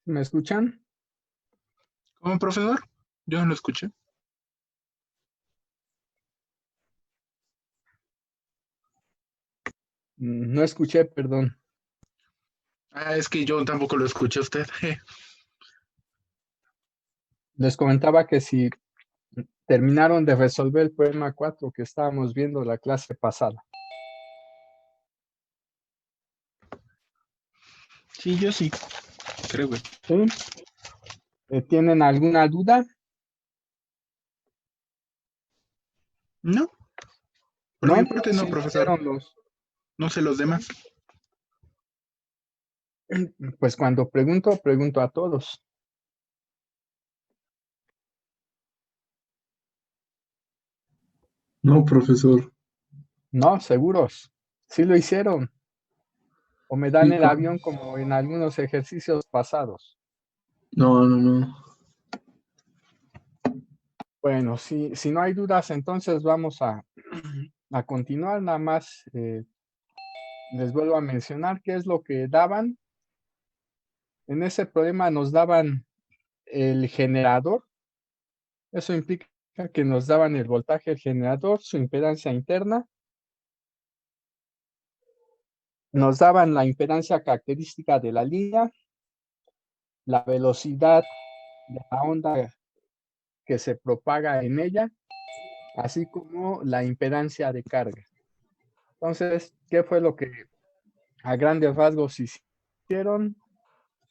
¿Me escuchan? ¿Cómo, profesor? Yo no lo escuché. No escuché, perdón. Ah, es que yo tampoco lo escuché a usted. Les comentaba que si terminaron de resolver el problema 4 que estábamos viendo la clase pasada. Sí, yo sí, creo que. ¿Sí? ¿Tienen alguna duda? No, por mi ¿No? parte no, Sí lo profesor. hicieron los. No sé los demás. Pues cuando pregunto a todos. No, profesor. No, seguros. Sí lo hicieron. O me dan Sí, el avión como en algunos ejercicios pasados. no, no, no. Bueno, si no hay dudas, entonces vamos a continuar. Nada más les vuelvo a mencionar qué es lo que daban. En ese problema nos daban el generador. Eso implica que nos daban el voltaje del generador, su impedancia interna. Nos daban la impedancia característica de la línea, la velocidad de la onda que se propaga en ella, así como la impedancia de carga. Entonces, ¿qué fue lo que a grandes rasgos hicieron?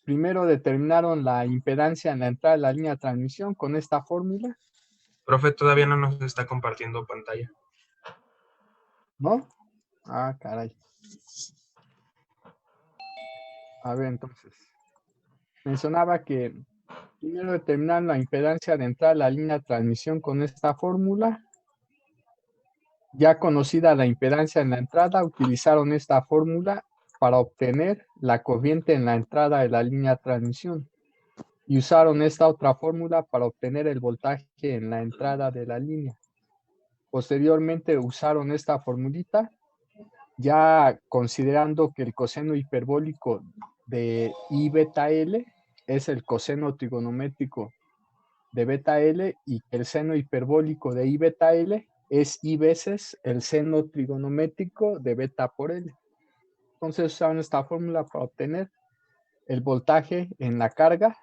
Primero determinaron la impedancia en la entrada de la línea de transmisión con esta fórmula, Profe, todavía no nos está compartiendo pantalla. ¿no? Ah, caray. A ver, entonces. Mencionaba que primero determinaron la impedancia de entrada a la línea de transmisión con esta fórmula. Ya conocida la impedancia en la entrada, utilizaron esta fórmula para obtener la corriente en la entrada de la línea de transmisión. Y usaron esta otra fórmula para obtener el voltaje en la entrada de la línea. Posteriormente usaron esta formulita, ya considerando que el coseno hiperbólico de I beta L es el coseno trigonométrico de beta L y que el seno hiperbólico de I beta L es I veces el seno trigonométrico de beta por L. Entonces usaron esta fórmula para obtener el voltaje en la carga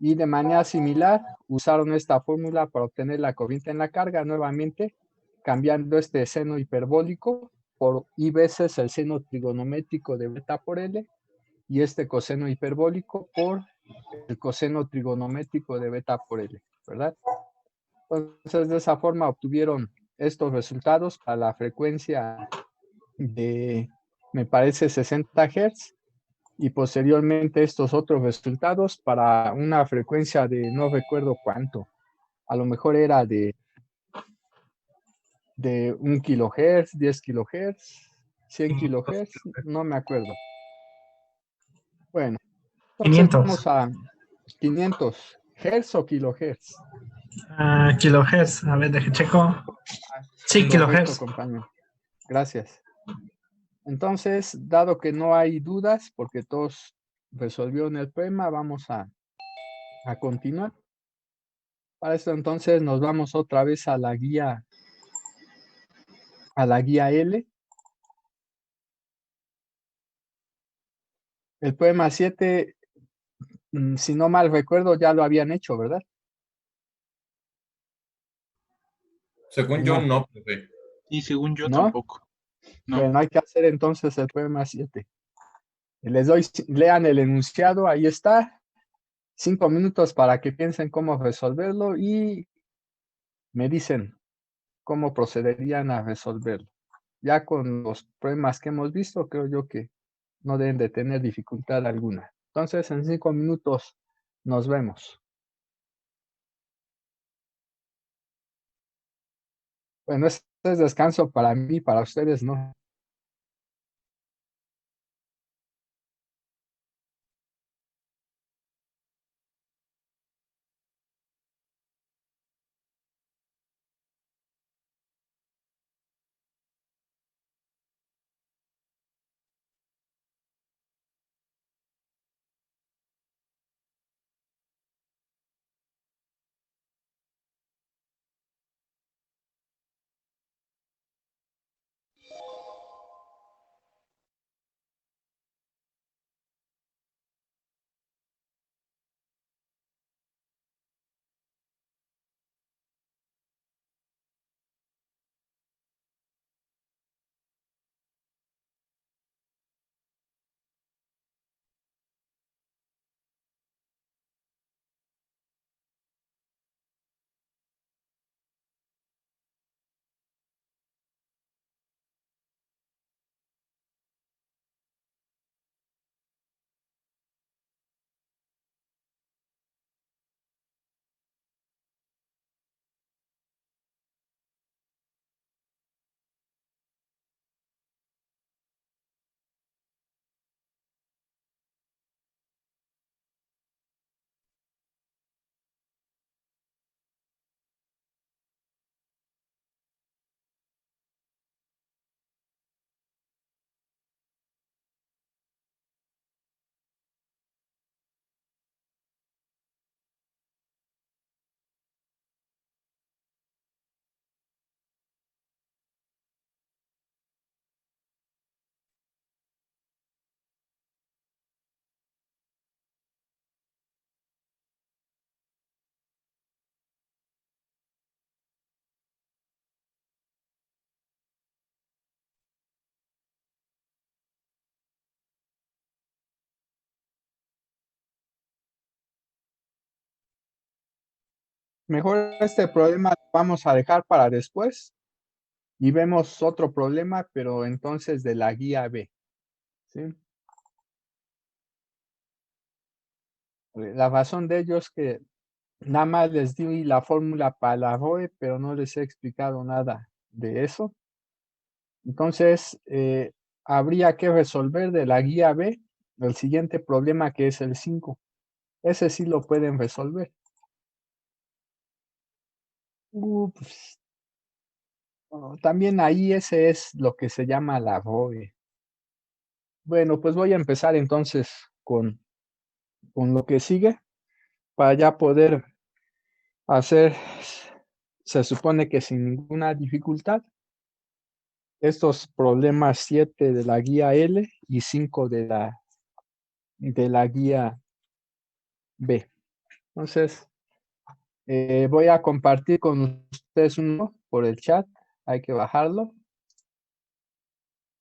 y de manera similar usaron esta fórmula para obtener la corriente en la carga nuevamente cambiando este seno hiperbólico por I veces el seno trigonométrico de beta por L y este coseno hiperbólico por el coseno trigonométrico de beta por L, ¿verdad? Entonces, de esa forma obtuvieron estos resultados a la frecuencia de, me parece, 60 Hz y posteriormente estos otros resultados para una frecuencia de no recuerdo cuánto. A lo mejor era de 1 kilohertz, 10 kilohertz, 100 kilohertz, no me acuerdo. Bueno, entonces 500 vamos a 500 hertz o kilohertz. kilohertz. A ver, deje checo. Sí, Correcto, kilohertz. compañero. Gracias. Entonces, dado que no hay dudas, porque todos resolvieron el problema, vamos a continuar. Para esto entonces nos vamos otra vez a la guía L. El poema 7, si no mal recuerdo, ya lo habían hecho, ¿verdad? Según yo, No, no, profe. Y según yo ¿no? tampoco. No. Bueno, hay que hacer entonces el poema 7. Les doy, lean el enunciado, ahí está. 5 minutos para que piensen cómo resolverlo y me dicen cómo procederían a resolverlo. Ya con los problemas que hemos visto, creo yo que no deben de tener dificultad alguna. Entonces, en 5 minutos nos vemos. Bueno, este es descanso para mí, para ustedes no. Mejor este problema lo vamos a dejar para después y vemos otro problema, pero entonces de la guía B. ¿Sí? La razón de ello es que nada más les di la fórmula para la ROE, pero no les he explicado nada de eso. Entonces, habría que resolver de la guía B el siguiente problema, que es el 5. Ese sí lo pueden resolver. Ups. También ahí ese es lo que se llama la ROE. Bueno, pues voy a empezar entonces con lo que sigue para ya poder hacer, se supone que sin ninguna dificultad, estos problemas 7 de la guía L y 5 de la guía B. Entonces, voy a compartir con ustedes uno por el chat. Hay que bajarlo.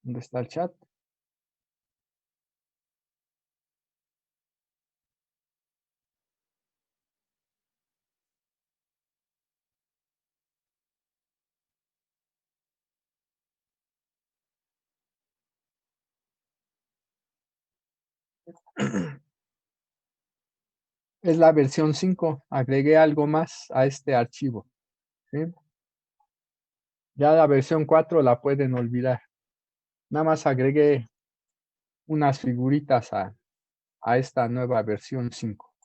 ¿Dónde está el chat? Es la versión 5. Agregué algo más a este archivo. ¿Sí? Ya la versión 4 la pueden olvidar. Nada más agregué unas figuritas a esta nueva versión 5.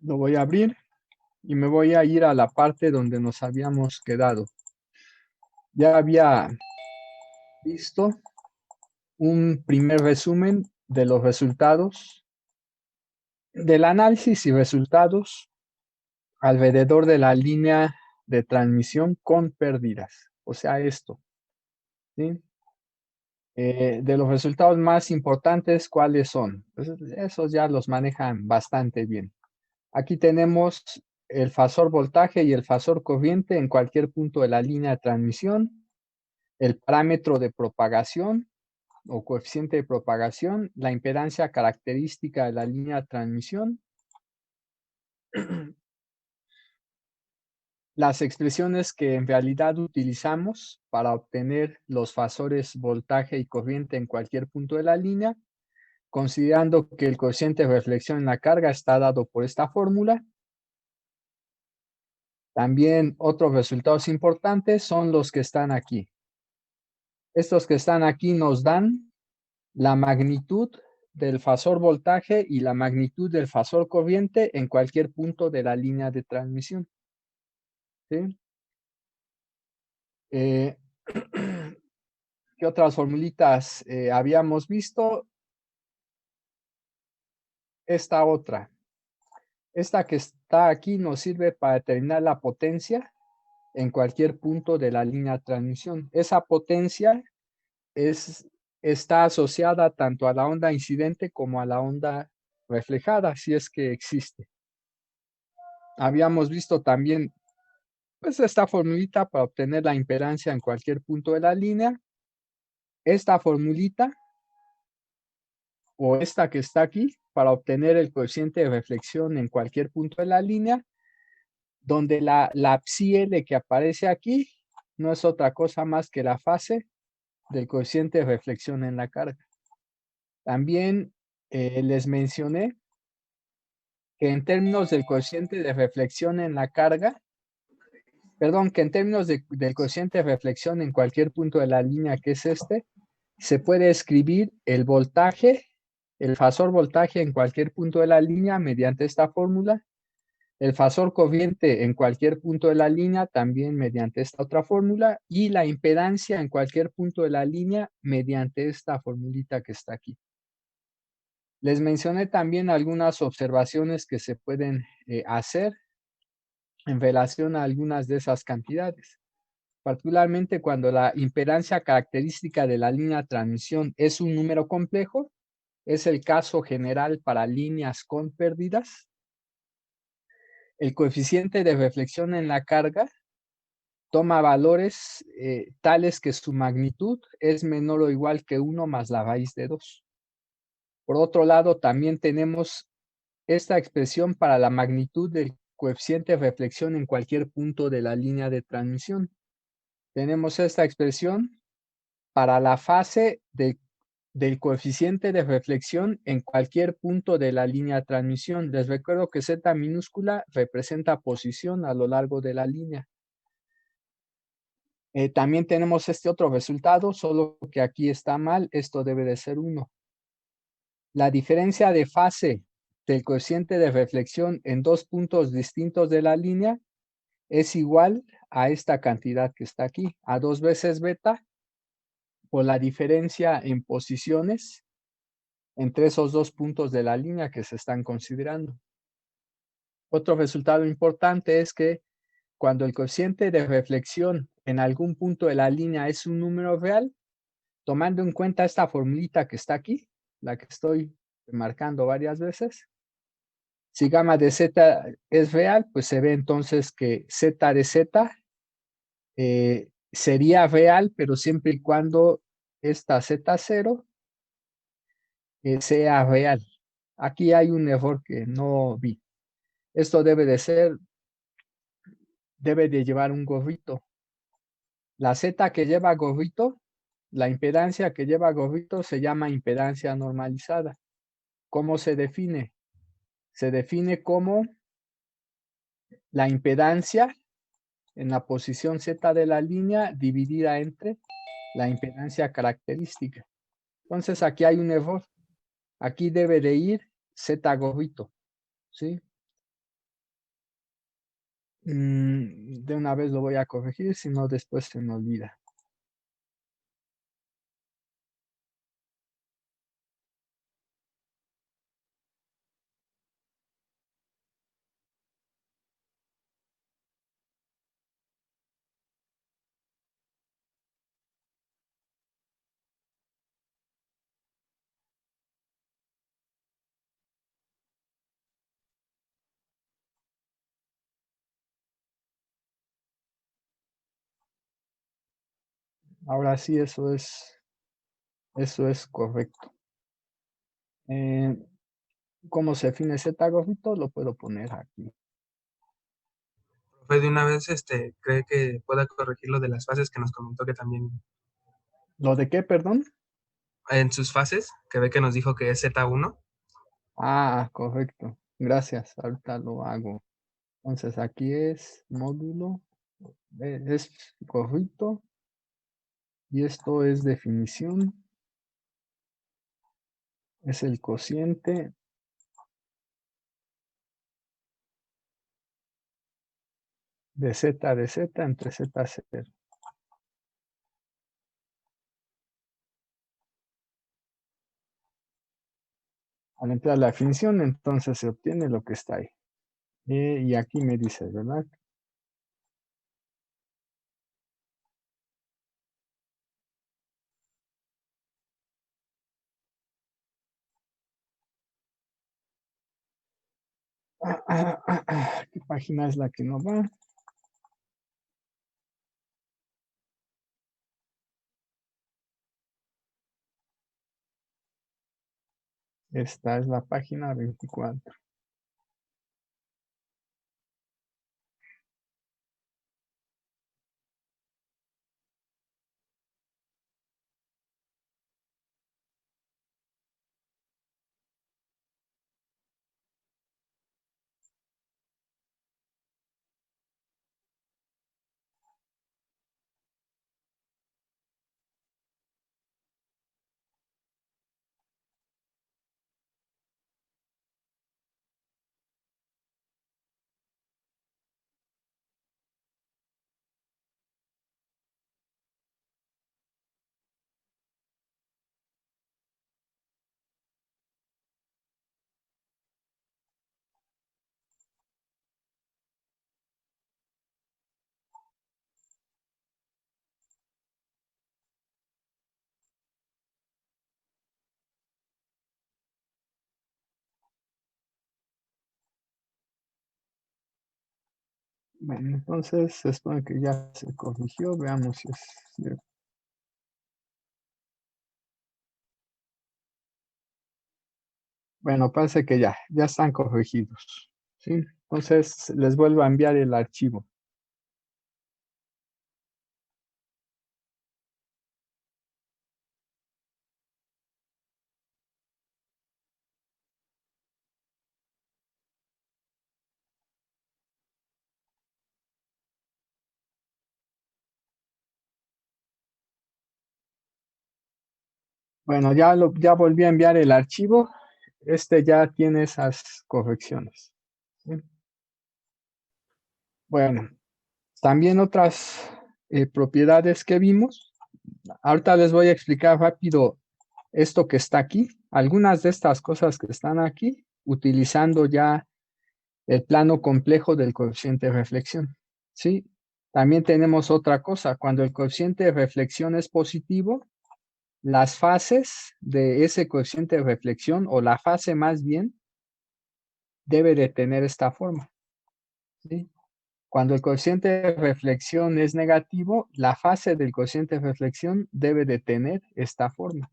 Lo voy a abrir y me voy a ir a la parte donde nos habíamos quedado. Ya había visto un primer resumen de los resultados, del análisis y resultados alrededor de la línea de transmisión con pérdidas. O sea, esto. ¿Sí? De los resultados más importantes, ¿cuáles son? Pues esos ya los manejan bastante bien. Aquí tenemos el fasor voltaje y el fasor corriente en cualquier punto de la línea de transmisión, el parámetro de propagación o coeficiente de propagación, la impedancia característica de la línea de transmisión, las expresiones que en realidad utilizamos para obtener los fasores voltaje y corriente en cualquier punto de la línea, considerando que el coeficiente de reflexión en la carga está dado por esta fórmula. También otros resultados importantes son los que están aquí. Estos que están aquí nos dan la magnitud del fasor voltaje y la magnitud del fasor corriente en cualquier punto de la línea de transmisión. ¿Sí? ¿Qué otras formulitas habíamos visto? Esta otra. Esta que está aquí nos sirve para determinar la potencia en cualquier punto de la línea de transmisión. Esa potencia está asociada tanto a la onda incidente como a la onda reflejada, si es que existe. Habíamos visto también pues, esta formulita para obtener la impedancia en cualquier punto de la línea. Esta formulita o esta que está aquí para obtener el coeficiente de reflexión en cualquier punto de la línea, donde la psi L que aparece aquí no es otra cosa más que la fase del coeficiente de reflexión en la carga. También les mencioné que en términos del coeficiente de reflexión en la carga, perdón, que en términos del coeficiente de reflexión en cualquier punto de la línea, que es este, se puede escribir el voltaje, el fasor voltaje en cualquier punto de la línea mediante esta fórmula, el fasor corriente en cualquier punto de la línea también mediante esta otra fórmula y la impedancia en cualquier punto de la línea mediante esta formulita que está aquí. Les mencioné también algunas observaciones que se pueden hacer en relación a algunas de esas cantidades, particularmente cuando la impedancia característica de la línea de transmisión es un número complejo, es el caso general para líneas con pérdidas. El coeficiente de reflexión en la carga toma valores tales que su magnitud es menor o igual que 1 más la raíz de 2. Por otro lado, también tenemos esta expresión para la magnitud del coeficiente de reflexión en cualquier punto de la línea de transmisión. Tenemos esta expresión para la fase del coeficiente de reflexión en cualquier punto de la línea de transmisión. Les recuerdo que Z minúscula representa posición a lo largo de la línea. También tenemos este otro resultado, solo que aquí está mal, esto debe de ser 1. La diferencia de fase del coeficiente de reflexión en dos puntos distintos de la línea es igual a esta cantidad que está aquí, a 2 veces beta por la diferencia en posiciones entre esos dos puntos de la línea que se están considerando. Otro resultado importante es que cuando el coeficiente de reflexión en algún punto de la línea es un número real, tomando en cuenta esta formulita que está aquí, la que estoy marcando varias veces, si gamma de z es real, pues se ve entonces que z de z sería real, pero siempre y cuando esta z0 sea real. Aquí hay un error que no vi. Esto debe de llevar un gorrito. La z que lleva gorrito, la impedancia que lleva gorrito se llama impedancia normalizada. ¿Cómo se define? Se define como la impedancia en la posición Z de la línea dividida entre la impedancia característica. Entonces aquí hay un error. Aquí debe de ir Z gorrito, ¿sí? De una vez lo voy a corregir, si no después se me olvida. Ahora sí, eso es correcto. ¿Cómo se define Z gorrito? Lo puedo poner aquí. Profe, de una vez, ¿cree que pueda corregir lo de las fases que nos comentó que también ¿Lo de qué, perdón? en sus fases, que ve que nos dijo que es Z1? Ah, correcto. Gracias. Ahorita lo hago. Entonces aquí es módulo, es gorrito y esto es definición. Es el cociente de Z entre Z0. Al entrar la definición, entonces se obtiene lo que está ahí. Y aquí me dice, ¿verdad? ¿Qué página es la que no va? Esta es la página 24. Bueno, entonces se supone que ya se corrigió. Veamos si es cierto. Bueno, parece que ya están corregidos. ¿Sí? Entonces les vuelvo a enviar el archivo. Bueno, ya volví a enviar el archivo. Este ya tiene esas correcciones. ¿Sí? Bueno, también otras propiedades que vimos. Ahorita les voy a explicar rápido esto que está aquí. Algunas de estas cosas que están aquí, utilizando ya el plano complejo del coeficiente de reflexión. ¿Sí? También tenemos otra cosa. Cuando el coeficiente de reflexión es positivo, las fases de ese coeficiente de reflexión, o la fase más bien, debe de tener esta forma. ¿Sí? Cuando el coeficiente de reflexión es negativo, la fase del coeficiente de reflexión debe de tener esta forma.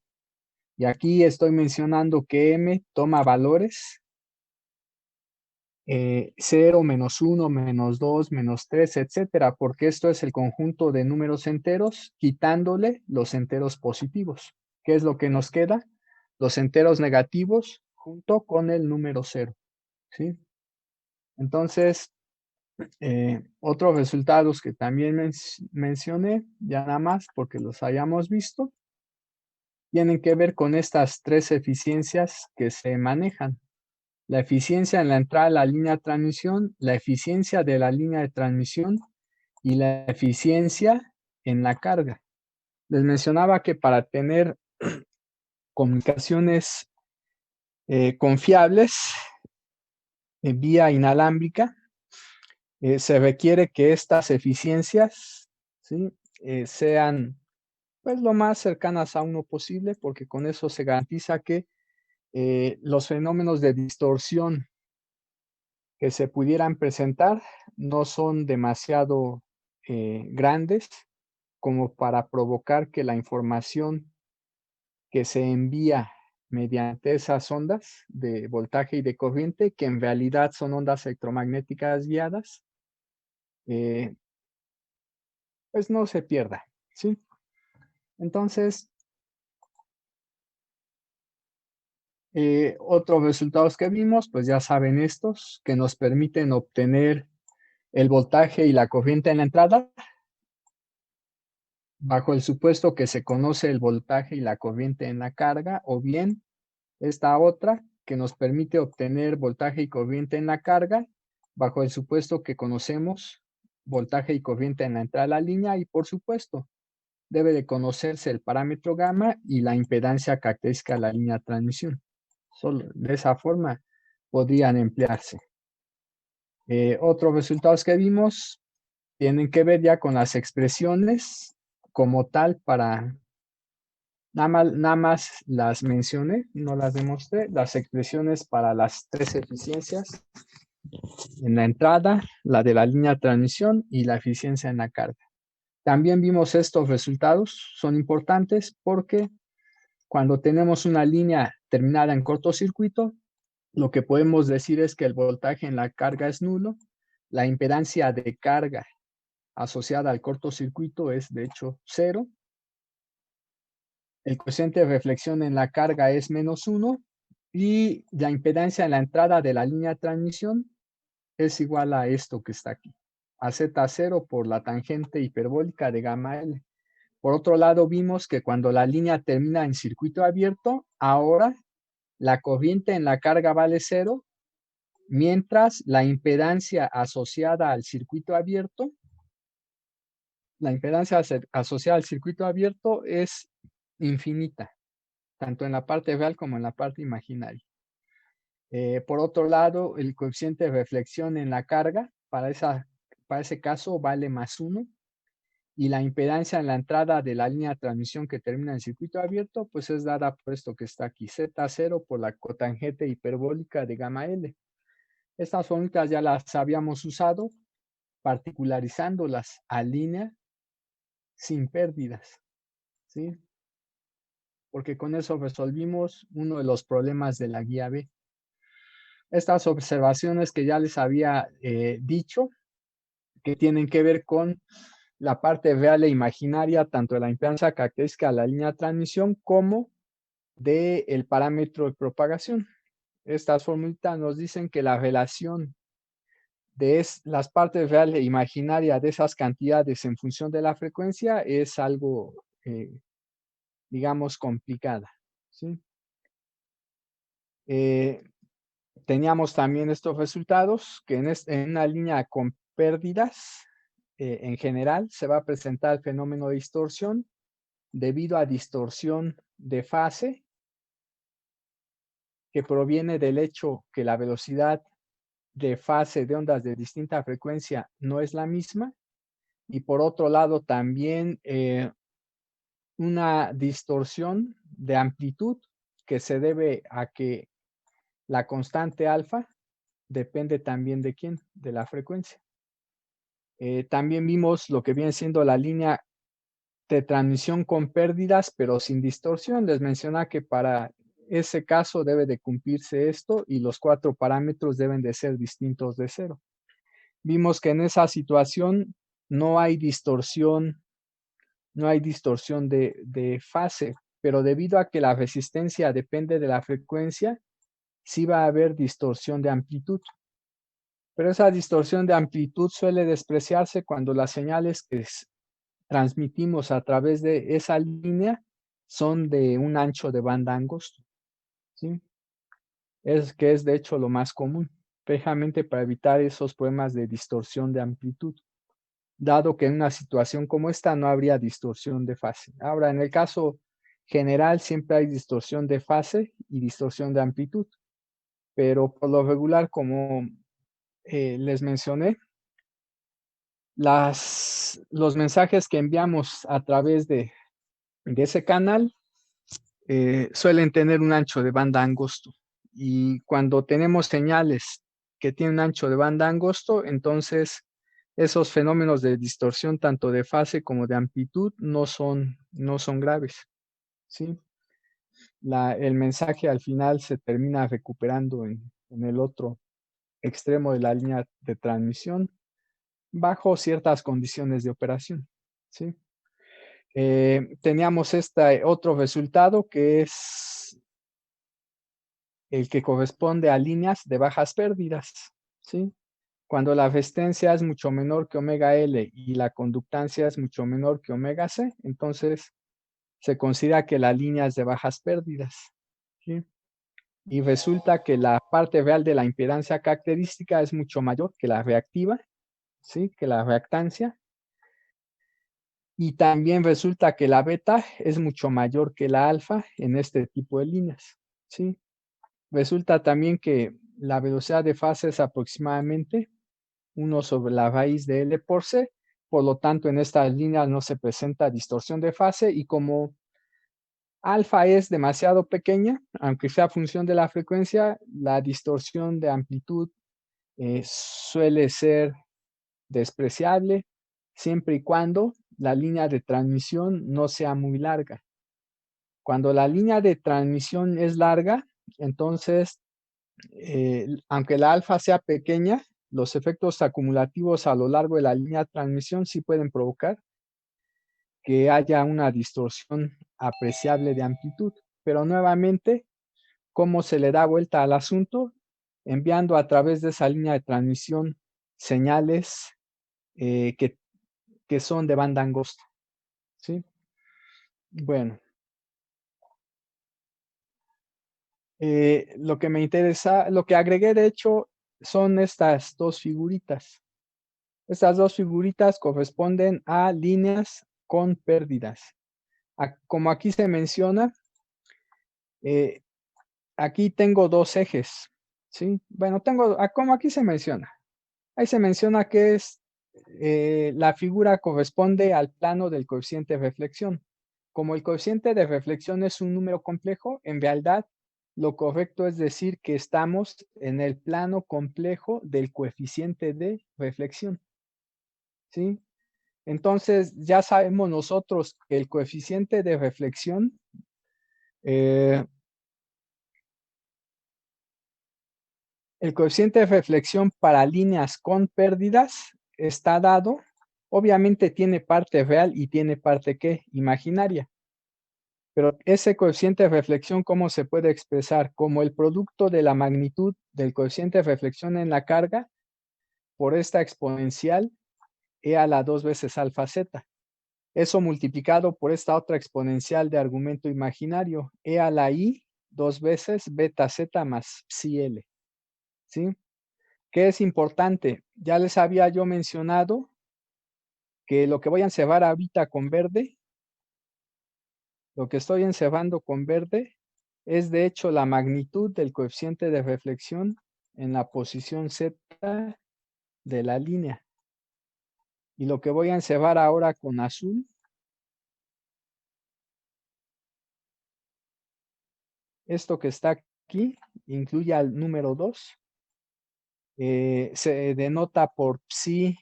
Y aquí estoy mencionando que m toma valores 0, menos 1, menos 2, menos 3, etcétera, porque esto es el conjunto de números enteros, quitándole los enteros positivos. ¿Qué es lo que nos queda? Los enteros negativos junto con el número 0. ¿Sí? Entonces, otros resultados que también mencioné, ya nada más porque los hayamos visto, tienen que ver con estas tres eficiencias que se manejan. La eficiencia en la entrada a la línea de transmisión, la eficiencia de la línea de transmisión y la eficiencia en la carga. Les mencionaba que para tener comunicaciones confiables en vía inalámbrica, se requiere que estas eficiencias, ¿sí? Sean pues lo más cercanas a 1 posible, porque con eso se garantiza que los fenómenos de distorsión que se pudieran presentar no son demasiado grandes como para provocar que la información que se envía mediante esas ondas de voltaje y de corriente, que en realidad son ondas electromagnéticas guiadas, pues no se pierda, ¿sí? Entonces, otros resultados que vimos, pues ya saben estos, que nos permiten obtener el voltaje y la corriente en la entrada, bajo el supuesto que se conoce el voltaje y la corriente en la carga, o bien esta otra que nos permite obtener voltaje y corriente en la carga, bajo el supuesto que conocemos voltaje y corriente en la entrada de la línea, y por supuesto, debe de conocerse el parámetro gamma y la impedancia característica de la línea de transmisión. Solo de esa forma podrían emplearse. Otros resultados que vimos tienen que ver ya con las expresiones como tal para, nada más las mencioné, no las demostré, las expresiones para las tres eficiencias en la entrada, la de la línea de transmisión y la eficiencia en la carga. También vimos estos resultados, son importantes porque cuando tenemos una línea terminada en cortocircuito, lo que podemos decir es que el voltaje en la carga es nulo, la impedancia de carga asociada al cortocircuito es de hecho 0, el coeficiente de reflexión en la carga es -1 y la impedancia en la entrada de la línea de transmisión es igual a esto que está aquí, a Z0 por la tangente hiperbólica de gamma L. Por otro lado, vimos que cuando la línea termina en circuito abierto, ahora la corriente en la carga vale 0, mientras la impedancia asociada al circuito abierto, es infinita, tanto en la parte real como en la parte imaginaria. Por otro lado, el coeficiente de reflexión en la carga, para ese caso, vale +1, y la impedancia en la entrada de la línea de transmisión que termina en circuito abierto, pues es dada por esto que está aquí, Z0 por la cotangente hiperbólica de gamma L. Estas fórmulas ya las habíamos usado particularizándolas a línea sin pérdidas, ¿sí? Porque con eso resolvimos uno de los problemas de la guía B. Estas observaciones que ya les había dicho, que tienen que ver con la parte real e imaginaria, tanto de la impedancia característica de la línea de transmisión como del parámetro de propagación. Estas formulitas nos dicen que la relación de las partes real e imaginaria de esas cantidades en función de la frecuencia es algo, digamos, complicada, ¿sí? Teníamos también estos resultados, que en una línea con pérdidas, en general, se va a presentar el fenómeno de distorsión debido a distorsión de fase, que proviene del hecho que la velocidad de fase de ondas de distinta frecuencia no es la misma, y por otro lado también una distorsión de amplitud que se debe a que la constante alfa depende también de quién, de la frecuencia. También vimos lo que viene siendo la línea de transmisión con pérdidas, pero sin distorsión. Les mencionaba que para ese caso debe de cumplirse esto y los 4 parámetros deben de ser distintos de 0. Vimos que en esa situación no hay distorsión de fase, pero debido a que la resistencia depende de la frecuencia, sí va a haber distorsión de amplitud. Pero esa distorsión de amplitud suele despreciarse cuando las señales que transmitimos a través de esa línea son de un ancho de banda angosto, ¿sí? Que es de hecho lo más común, precisamente para evitar esos problemas de distorsión de amplitud, dado que en una situación como esta no habría distorsión de fase. Ahora, en el caso general siempre hay distorsión de fase y distorsión de amplitud, pero por lo regular, como les mencioné, los mensajes que enviamos a través de ese canal suelen tener un ancho de banda angosto. Y cuando tenemos señales que tienen un ancho de banda angosto, entonces esos fenómenos de distorsión tanto de fase como de amplitud no son graves, ¿sí? El mensaje al final se termina recuperando en el otro extremo de la línea de transmisión bajo ciertas condiciones de operación, ¿sí? Teníamos este otro resultado que es el que corresponde a líneas de bajas pérdidas, ¿sí? Cuando la resistencia es mucho menor que omega L y la conductancia es mucho menor que omega C, entonces se considera que la línea es de bajas pérdidas, ¿sí? Y resulta que la parte real de la impedancia característica es mucho mayor que la reactiva, ¿sí? Que la reactancia. Y también resulta que la beta es mucho mayor que la alfa en este tipo de líneas, ¿sí? Resulta también que la velocidad de fase es aproximadamente 1 sobre la raíz de L por C, por lo tanto en estas líneas no se presenta distorsión de fase y como alfa es demasiado pequeña, aunque sea función de la frecuencia, la distorsión de amplitud suele ser despreciable siempre y cuando la línea de transmisión no sea muy larga. Cuando la línea de transmisión es larga, entonces, aunque la alfa sea pequeña, los efectos acumulativos a lo largo de la línea de transmisión sí pueden provocar que haya una distorsión apreciable de amplitud. Pero nuevamente, ¿cómo se le da vuelta al asunto? Enviando a través de esa línea de transmisión señales que son de banda angosta, ¿sí? Bueno, lo que me interesa, lo que agregué de hecho son estas 2 figuritas. Estas 2 figuritas corresponden a líneas con pérdidas. Como aquí se menciona, aquí tengo 2 ejes, ¿sí? Bueno, como aquí se menciona. Ahí se menciona que la figura corresponde al plano del coeficiente de reflexión. Como el coeficiente de reflexión es un número complejo, en realidad lo correcto es decir que estamos en el plano complejo del coeficiente de reflexión. ¿sí? Entonces, ya sabemos nosotros que el coeficiente de reflexión para líneas con pérdidas está dado. Obviamente tiene parte real y tiene parte ¿qué? Imaginaria. Pero ese coeficiente de reflexión, ¿cómo se puede expresar? Como el producto de la magnitud del coeficiente de reflexión en la carga por esta exponencial e a la 2 veces alfa z. Eso multiplicado por esta otra exponencial de argumento imaginario, e a la i 2 veces beta z más psi l. ¿Sí? ¿Qué es importante? Ya les había yo mencionado que lo que voy a encebar ahorita con verde, lo que estoy encebando con verde, es de hecho la magnitud del coeficiente de reflexión en la posición z de la línea. Y lo que voy a encebar ahora con azul esto que está aquí incluye al número 2. Se denota por psi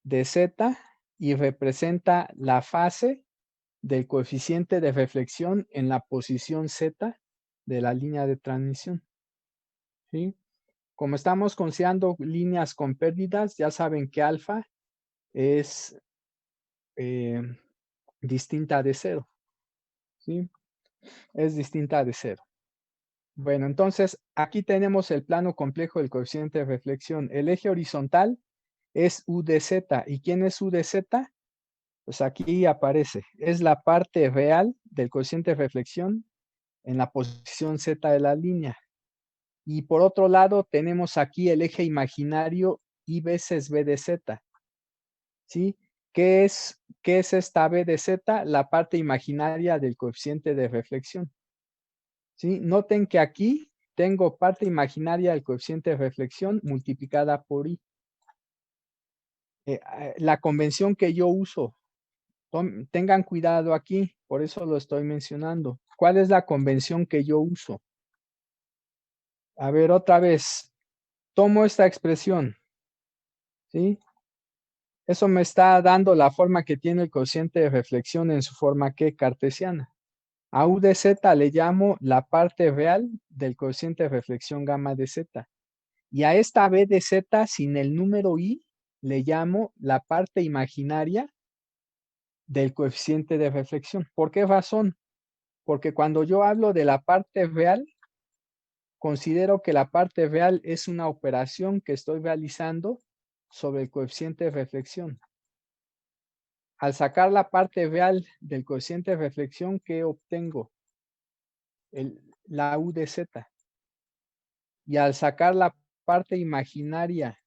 de z y representa la fase del coeficiente de reflexión en la posición z de la línea de transmisión. ¿Sí? Como estamos considerando líneas con pérdidas, ya saben que alfa es distinta de 0. ¿Sí? Es distinta de 0. Bueno, entonces aquí tenemos el plano complejo del coeficiente de reflexión. El eje horizontal es U de Z. ¿Y quién es U de Z? Pues aquí aparece. Es la parte real del coeficiente de reflexión en la posición Z de la línea. Y por otro lado tenemos aquí el eje imaginario I veces B de Z. ¿Sí? ¿Qué es esta B de Z? La parte imaginaria del coeficiente de reflexión. ¿Sí? Noten que aquí tengo parte imaginaria del coeficiente de reflexión multiplicada por I. La convención que yo uso, tengan cuidado aquí, por eso lo estoy mencionando. ¿Cuál es la convención que yo uso? A ver, otra vez, tomo esta expresión, ¿sí? Eso me está dando la forma que tiene el coeficiente de reflexión en su forma que cartesiana. A U de Z le llamo la parte real del coeficiente de reflexión gamma de Z. Y a esta B de Z sin el número I le llamo la parte imaginaria del coeficiente de reflexión. ¿Por qué razón? Porque cuando yo hablo de la parte real, considero que la parte real es una operación que estoy realizando sobre el coeficiente de reflexión. Al sacar la parte real del coeficiente de reflexión, ¿qué obtengo? La U de Z. Y al sacar la parte imaginaria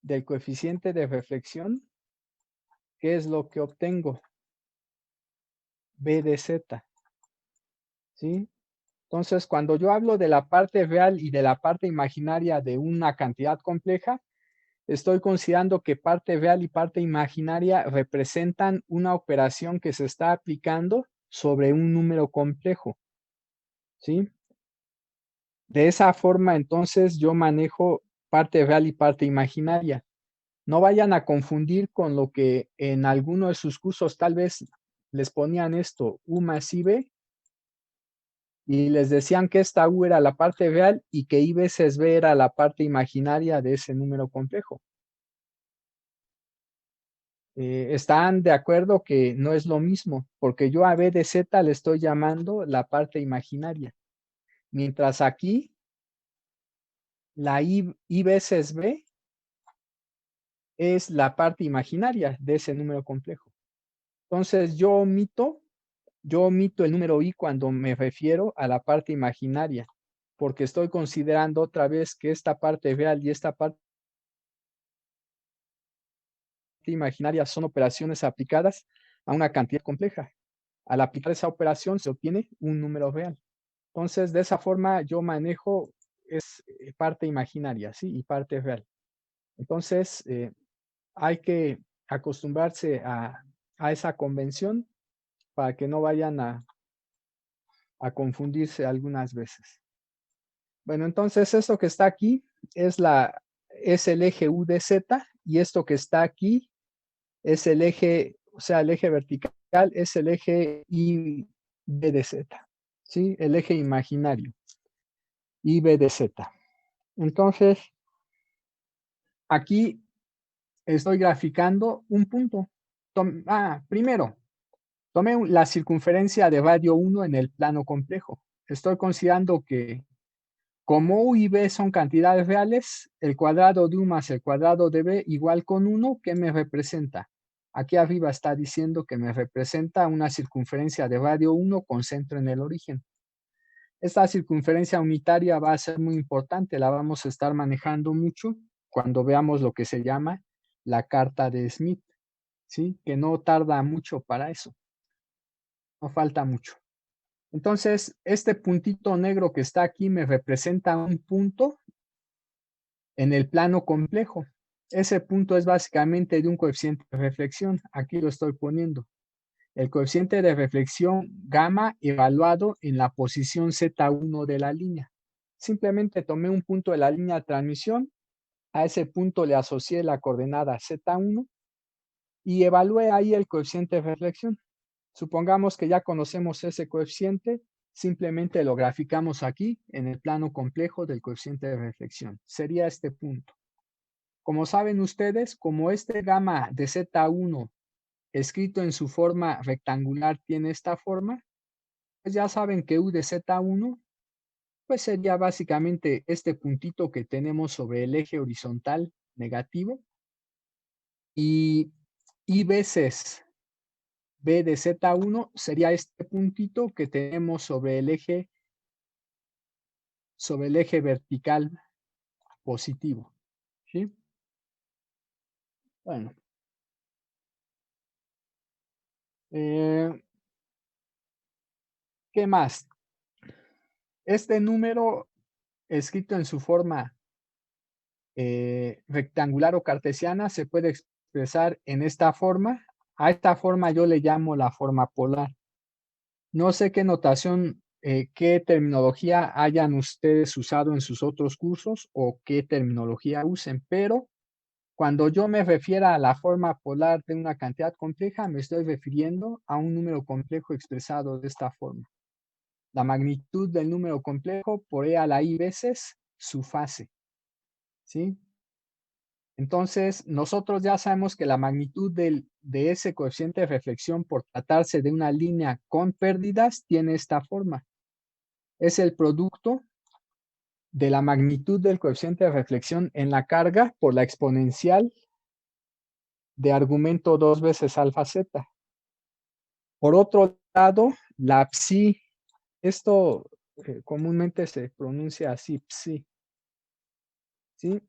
del coeficiente de reflexión, ¿qué es lo que obtengo? B de Z. ¿Sí? Entonces, cuando yo hablo de la parte real y de la parte imaginaria de una cantidad compleja, estoy considerando que parte real y parte imaginaria representan una operación que se está aplicando sobre un número complejo. ¿Sí? De esa forma, entonces, yo manejo parte real y parte imaginaria. No vayan a confundir con lo que en alguno de sus cursos tal vez les ponían esto, U más IB, y les decían que esta U era la parte real y que I veces B era la parte imaginaria de ese número complejo. ¿Están de acuerdo que no es lo mismo? Porque yo a B de Z le estoy llamando la parte imaginaria. Mientras aquí, la I veces B es la parte imaginaria de ese número complejo. Entonces yo omito el número I cuando me refiero a la parte imaginaria, porque estoy considerando otra vez que esta parte real y esta parte imaginaria son operaciones aplicadas a una cantidad compleja. Al aplicar esa operación se obtiene un número real. Entonces, de esa forma yo manejo parte imaginaria, ¿sí? Y parte real. Entonces, hay que acostumbrarse a esa convención para que no vayan a confundirse algunas veces. Bueno, entonces esto que está aquí es el eje U de Z y esto que está aquí es el eje, o sea, el eje vertical es el eje Y, B de Z, ¿sí? El eje imaginario, Y, B de Z. Entonces, aquí estoy graficando un punto. Primero, tomé la circunferencia de radio 1 en el plano complejo. Estoy considerando que como U y B son cantidades reales, el cuadrado de U más el cuadrado de B igual con 1, ¿qué me representa? Aquí arriba está diciendo que me representa una circunferencia de radio 1 con centro en el origen. Esta circunferencia unitaria va a ser muy importante, la vamos a estar manejando mucho cuando veamos lo que se llama la carta de Smith, ¿sí? Que no tarda mucho para eso, no falta mucho. Entonces, este puntito negro que está aquí me representa un punto en el plano complejo. Ese punto es básicamente de un coeficiente de reflexión. Aquí lo estoy poniendo. El coeficiente de reflexión gamma evaluado en la posición Z1 de la línea. Simplemente tomé un punto de la línea de transmisión, a ese punto le asocié la coordenada Z1 y evalué ahí el coeficiente de reflexión. Supongamos que ya conocemos ese coeficiente, simplemente lo graficamos aquí en el plano complejo del coeficiente de reflexión. Sería este punto. Como saben ustedes, como este gamma de Z1 escrito en su forma rectangular tiene esta forma, pues ya saben que U de Z1 pues sería básicamente este puntito que tenemos sobre el eje horizontal negativo y veces B de Z1 sería este puntito que tenemos sobre el eje vertical positivo, ¿sí? Bueno. ¿Qué más? Este número escrito en su forma rectangular o cartesiana se puede expresar en esta forma. A esta forma yo le llamo la forma polar. No sé qué notación, qué terminología hayan ustedes usado en sus otros cursos o qué terminología usen, pero cuando yo me refiero a la forma polar de una cantidad compleja, me estoy refiriendo a un número complejo expresado de esta forma. La magnitud del número complejo por E a la I veces su fase, ¿sí? Entonces, nosotros ya sabemos que la magnitud de ese coeficiente de reflexión por tratarse de una línea con pérdidas tiene esta forma. Es el producto de la magnitud del coeficiente de reflexión en la carga por la exponencial de argumento 2 veces alfa z. Por otro lado, la psi, esto comúnmente se pronuncia así, psi, ¿sí?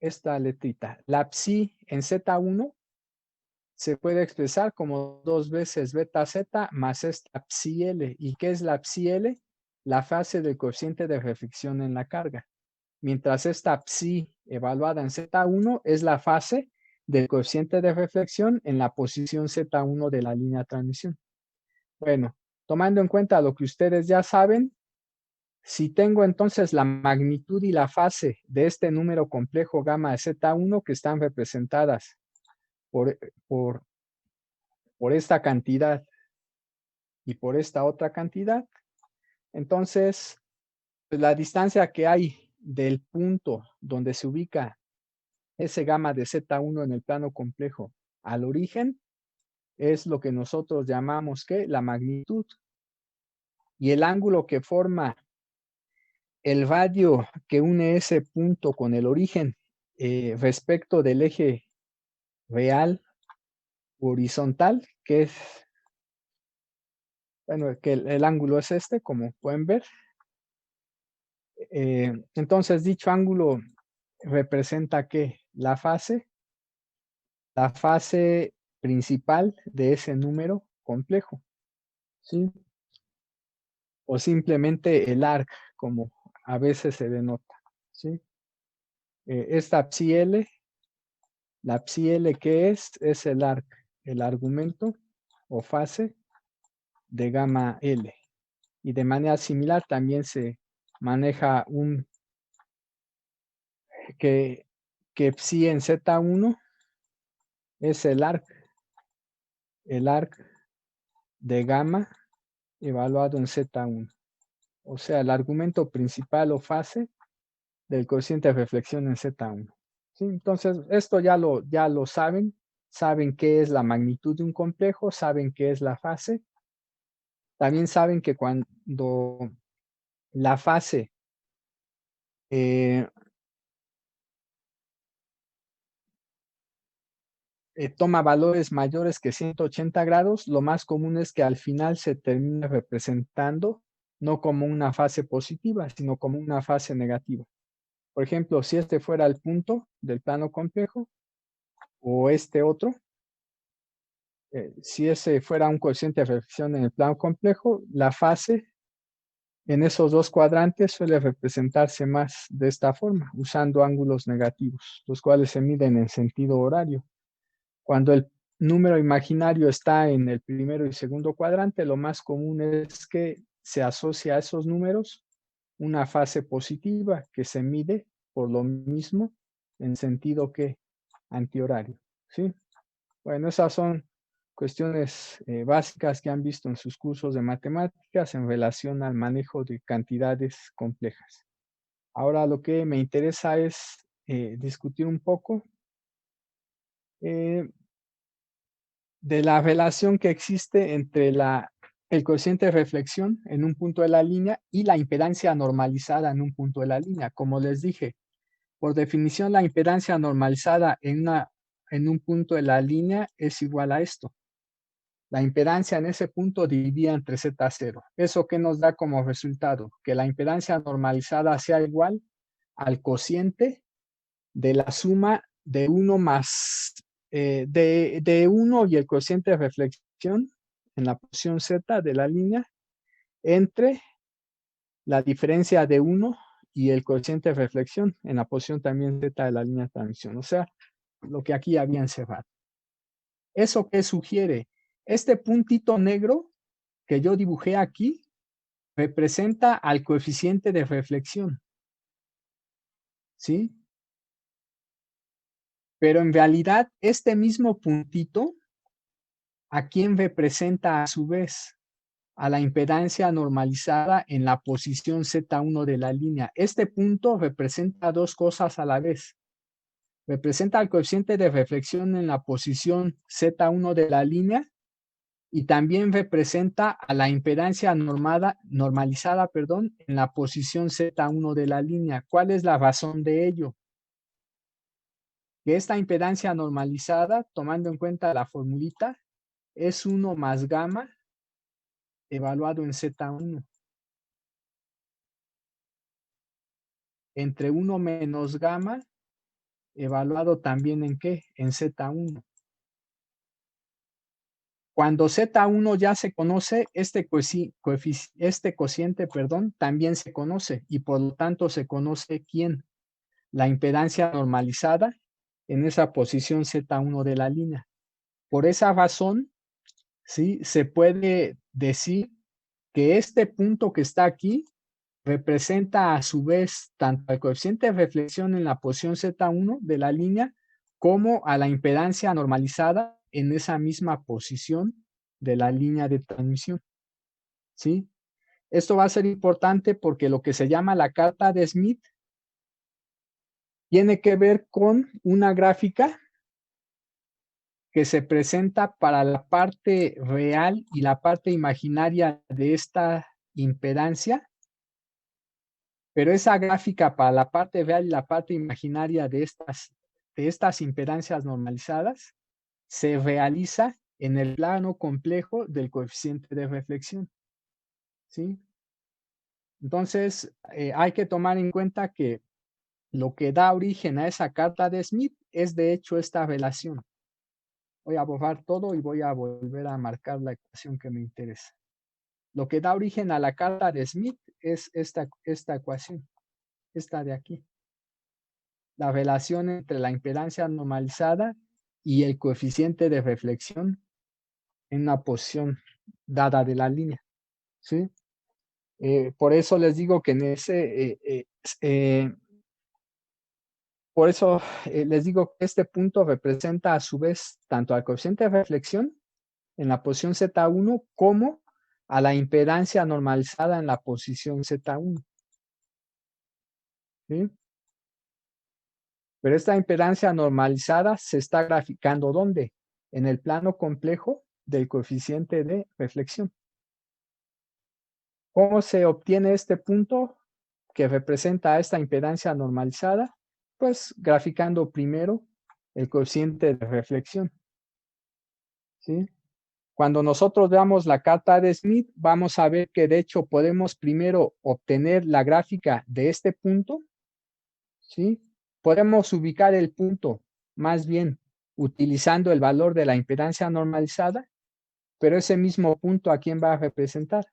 Esta letrita. La psi en Z1 se puede expresar como 2 veces beta z más esta psi L. ¿Y qué es la psi L? La fase del coeficiente de reflexión en la carga. Mientras esta psi evaluada en Z1 es la fase del coeficiente de reflexión en la posición Z1 de la línea de transmisión. Bueno, tomando en cuenta lo que ustedes ya saben, si tengo entonces la magnitud y la fase de este número complejo gamma de Z1 que están representadas por esta cantidad y por esta otra cantidad, entonces pues la distancia que hay del punto donde se ubica ese gamma de Z1 en el plano complejo al origen es lo que nosotros llamamos que la magnitud. Y el ángulo que forma el radio que une ese punto con el origen respecto del eje real horizontal, que es, bueno, que el ángulo es este, como pueden ver. Entonces, dicho ángulo representa que la fase principal de ese número complejo, ¿sí? O simplemente el arc, como a veces se denota, ¿sí? Esta psi L, la psi L que es el arc, el argumento o fase de gamma L. Y de manera similar también se maneja que psi en Z1 es el arc de gamma evaluado en Z1. O sea, el argumento principal o fase del cociente de reflexión en Z1. ¿Sí? Entonces, esto ya lo saben. Saben qué es la magnitud de un complejo, saben qué es la fase. También saben que cuando la fase toma valores mayores que 180 grados, lo más común es que al final se termine representando no como una fase positiva, sino como una fase negativa. Por ejemplo, si este fuera el punto del plano complejo, o este otro, si ese fuera un cociente de reflexión en el plano complejo, la fase en esos dos cuadrantes suele representarse más de esta forma, usando ángulos negativos, los cuales se miden en sentido horario. Cuando el número imaginario está en el primero y segundo cuadrante, lo más común es que se asocia a esos números una fase positiva que se mide por lo mismo en sentido que antihorario, ¿sí? Bueno, esas son cuestiones básicas que han visto en sus cursos de matemáticas en relación al manejo de cantidades complejas. Ahora lo que me interesa es discutir un poco de la relación que existe entre el cociente de reflexión en un punto de la línea y la impedancia normalizada en un punto de la línea. Como les dije, por definición, la impedancia normalizada en un punto de la línea es igual a esto. La impedancia en ese punto dividida entre Z0. ¿Eso qué nos da como resultado? Que la impedancia normalizada sea igual al cociente de la suma de 1 más de 1 y el cociente de reflexión en la posición Z de la línea entre la diferencia de 1 y el cociente de reflexión en la posición también Z de la línea de transmisión. O sea, lo que aquí había encerrado. ¿Eso qué sugiere? Este puntito negro que yo dibujé aquí representa al coeficiente de reflexión. ¿Sí? Pero en realidad, este mismo puntito, ¿a quién representa a su vez? A la impedancia normalizada en la posición Z1 de la línea. Este punto representa dos cosas a la vez. Representa el coeficiente de reflexión en la posición Z1 de la línea y también representa a la impedancia normalizada en la posición Z1 de la línea. ¿Cuál es la razón de ello? Que esta impedancia normalizada, tomando en cuenta la formulita, es 1 más gamma evaluado en Z1. Entre 1 menos gamma evaluado también en ¿qué? En Z1. Cuando Z1 ya se conoce, este cociente, también se conoce y por lo tanto se conoce ¿quién? La impedancia normalizada en esa posición Z1 de la línea. Por esa razón, ¿sí? Se puede decir que este punto que está aquí representa a su vez tanto al coeficiente de reflexión en la posición Z1 de la línea como a la impedancia normalizada en esa misma posición de la línea de transmisión. ¿Sí? Esto va a ser importante porque lo que se llama la carta de Smith tiene que ver con una gráfica que se presenta para la parte real y la parte imaginaria de esta impedancia, pero esa gráfica para la parte real y la parte imaginaria de estas impedancias normalizadas se realiza en el plano complejo del coeficiente de reflexión. ¿Sí? Entonces, hay que tomar en cuenta que lo que da origen a esa carta de Smith es de hecho esta relación. Voy a borrar todo y voy a volver a marcar la ecuación que me interesa. Lo que da origen a la carta de Smith es esta ecuación, esta de aquí. La relación entre la impedancia normalizada y el coeficiente de reflexión en una posición dada de la línea. ¿Sí? Por eso les digo que en ese por eso les digo que este punto representa a su vez tanto al coeficiente de reflexión en la posición Z1 como a la impedancia normalizada en la posición Z1. ¿Sí? Pero esta impedancia normalizada se está graficando ¿dónde? En el plano complejo del coeficiente de reflexión. ¿Cómo se obtiene este punto que representa esta impedancia normalizada? Pues graficando primero el coeficiente de reflexión. ¿Sí? Cuando nosotros veamos la carta de Smith, vamos a ver que de hecho podemos primero obtener la gráfica de este punto. ¿Sí? Podemos ubicar el punto más bien utilizando el valor de la impedancia normalizada, pero ese mismo punto ¿a quién va a representar?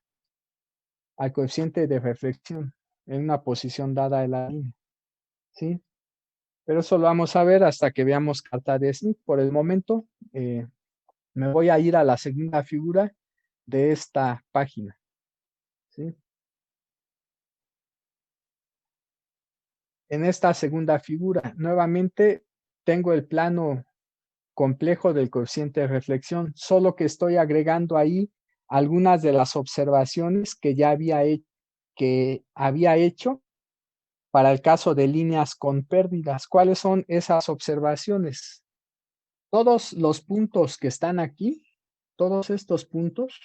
Al coeficiente de reflexión en una posición dada de la línea. ¿Sí? Pero eso lo vamos a ver hasta que veamos carta de Smith. Por el momento me voy a ir a la segunda figura de esta página. ¿Sí? En esta segunda figura, nuevamente tengo el plano complejo del coeficiente de reflexión, solo que estoy agregando ahí algunas de las observaciones que ya había hecho para el caso de líneas con pérdidas. ¿Cuáles son esas observaciones? Todos los puntos que están aquí, todos estos puntos,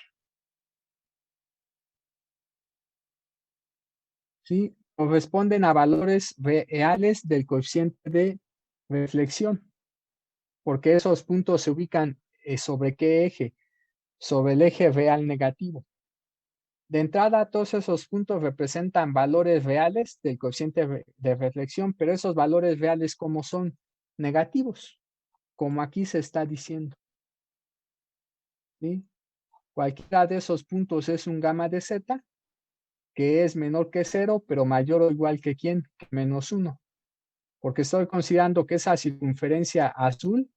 ¿sí? Corresponden a valores reales del coeficiente de reflexión, porque esos puntos se ubican ¿sobre qué eje? Sobre el eje real negativo. De entrada, todos esos puntos representan valores reales del coeficiente de reflexión, pero esos valores reales, ¿cómo son? Negativos, como aquí se está diciendo. ¿Sí? Cualquiera de esos puntos es un gamma de z, que es menor que 0, pero mayor o igual que ¿quién? Que menos 1. Porque estoy considerando que esa circunferencia azul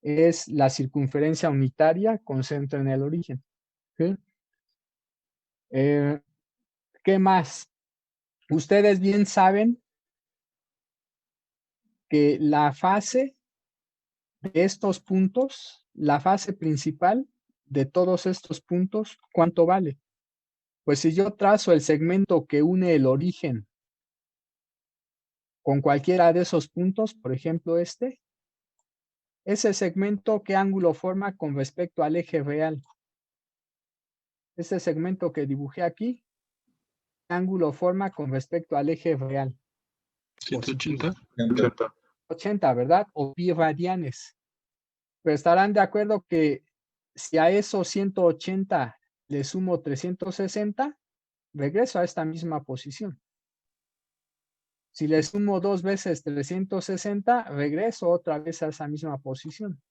es la circunferencia unitaria con centro en el origen. ¿Sí? ¿Qué más? Ustedes bien saben que la fase de estos puntos, la fase principal de todos estos puntos, ¿cuánto vale? Pues si yo trazo el segmento que une el origen con cualquiera de esos puntos, por ejemplo ese segmento, ¿qué ángulo forma con respecto al eje real? Ese segmento que dibujé aquí, ¿qué ángulo forma con respecto al eje real? 180. 80, ¿verdad? O pi radianes. Pero estarán de acuerdo que si a esos 180 le sumo 360, regreso a esta misma posición. Si le sumo 2 veces 360, regreso otra vez a esa misma posición.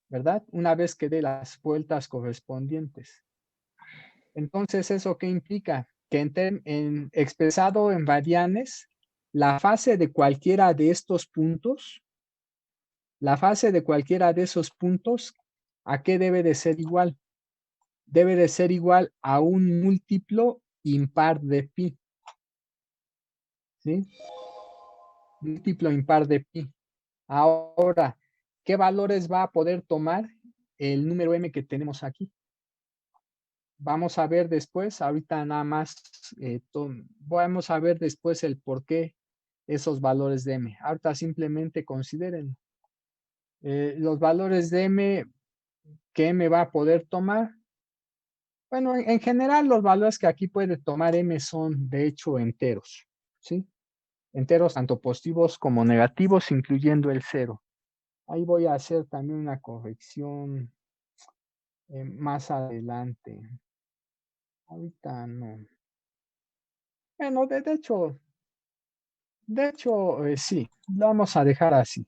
¿Verdad? Una vez que dé las vueltas correspondientes. Entonces, ¿eso qué implica? Que expresado en radianes, la fase de cualquiera de estos puntos, la fase de cualquiera de esos puntos, ¿a qué debe de ser igual? Debe de ser igual a un múltiplo impar de pi. ¿Sí? Múltiplo impar de pi. Ahora, ¿qué valores va a poder tomar el número m que tenemos aquí? Vamos a ver después, ahorita nada más, vamos a ver después el por qué esos valores de m. Ahorita simplemente consideren los valores de m que m va a poder tomar. Bueno, en general los valores que aquí puede tomar m son de hecho enteros, ¿sí? Enteros tanto positivos como negativos, incluyendo el 0. Ahí voy a hacer también una corrección más adelante. Ahorita no. Bueno, de hecho, sí, lo vamos a dejar así.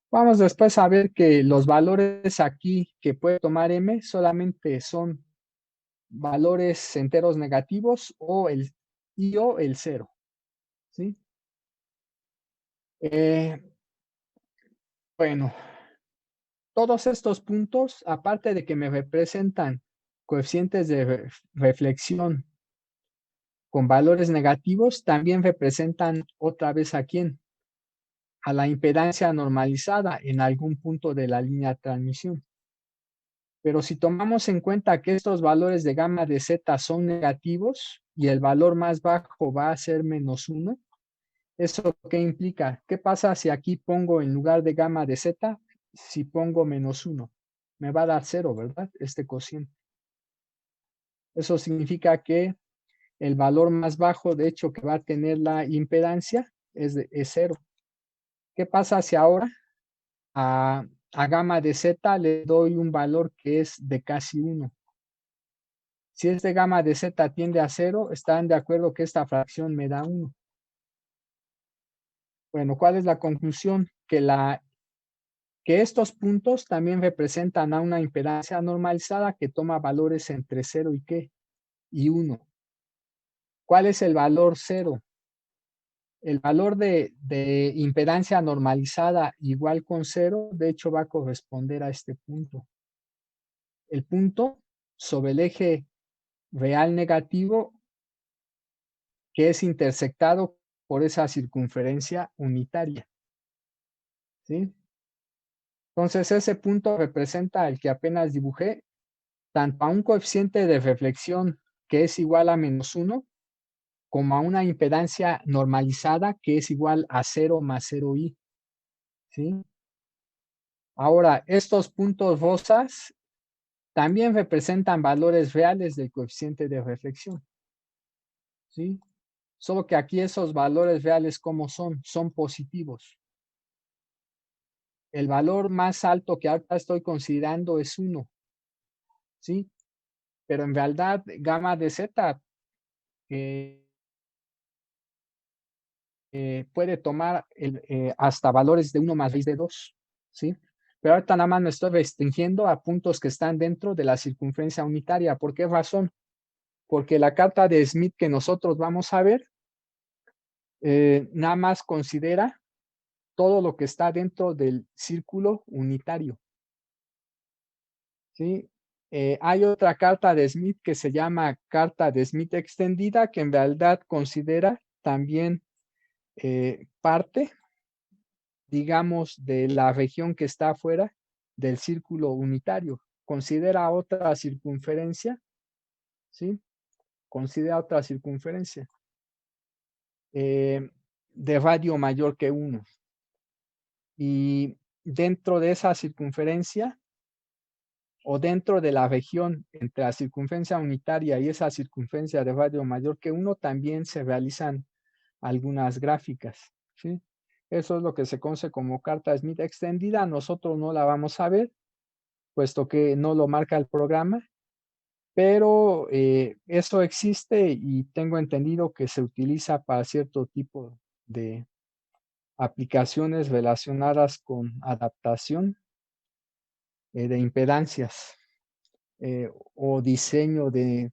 Vamos después a ver que los valores aquí que puede tomar m solamente son valores enteros negativos o el 0. ¿Sí? Bueno, todos estos puntos, aparte de que me representan coeficientes de reflexión con valores negativos, también representan otra vez a quién? a la impedancia normalizada en algún punto de la línea de transmisión. Pero si tomamos en cuenta que estos valores de gamma de z son negativos y el valor más bajo va a ser -1, ¿eso qué implica? ¿Qué pasa si aquí pongo en lugar de gamma de z, si pongo -1? Me va a dar 0, ¿verdad? Este cociente. Eso significa que el valor más bajo, de hecho, que va a tener la impedancia es 0. ¿Qué pasa si ahora a gamma de z le doy un valor que es de casi 1? Si este gamma de z tiende a 0, ¿están de acuerdo que esta fracción me da 1? Bueno, ¿cuál es la conclusión? Que estos puntos también representan a una impedancia normalizada que toma valores entre 0 y ¿qué? Y 1. ¿Cuál es el valor 0? El valor de impedancia normalizada igual con 0, de hecho, va a corresponder a este punto. El punto sobre el eje real negativo que es intersectado por esa circunferencia unitaria. ¿Sí? Entonces, ese punto representa el que apenas dibujé, tanto a un coeficiente de reflexión que es igual a -1, como a una impedancia normalizada que es igual a 0 más 0i. ¿Sí? Ahora, estos puntos rosas también representan valores reales del coeficiente de reflexión. ¿Sí? Solo que aquí esos valores reales, ¿cómo son? Son positivos. El valor más alto que ahora estoy considerando es 1. ¿Sí? Pero en realidad, gamma de z puede tomar hasta valores de 1 más raíz de 2. ¿Sí? Pero ahorita nada más me estoy restringiendo a puntos que están dentro de la circunferencia unitaria. ¿Por qué razón? Porque la carta de Smith que nosotros vamos a ver nada más considera todo lo que está dentro del círculo unitario. ¿Sí? Hay otra carta de Smith que se llama carta de Smith extendida, que en realidad considera también parte, digamos, de la región que está afuera del círculo unitario. Considera otra circunferencia, ¿sí? Considera otra circunferencia de radio mayor que 1. Y dentro de esa circunferencia, o dentro de la región entre la circunferencia unitaria y esa circunferencia de radio mayor que 1, también se realizan algunas gráficas, ¿sí? Eso es lo que se conoce como carta Smith extendida. Nosotros no la vamos a ver, puesto que no lo marca el programa, pero eso existe y tengo entendido que se utiliza para cierto tipo de aplicaciones relacionadas con adaptación de impedancias o diseño de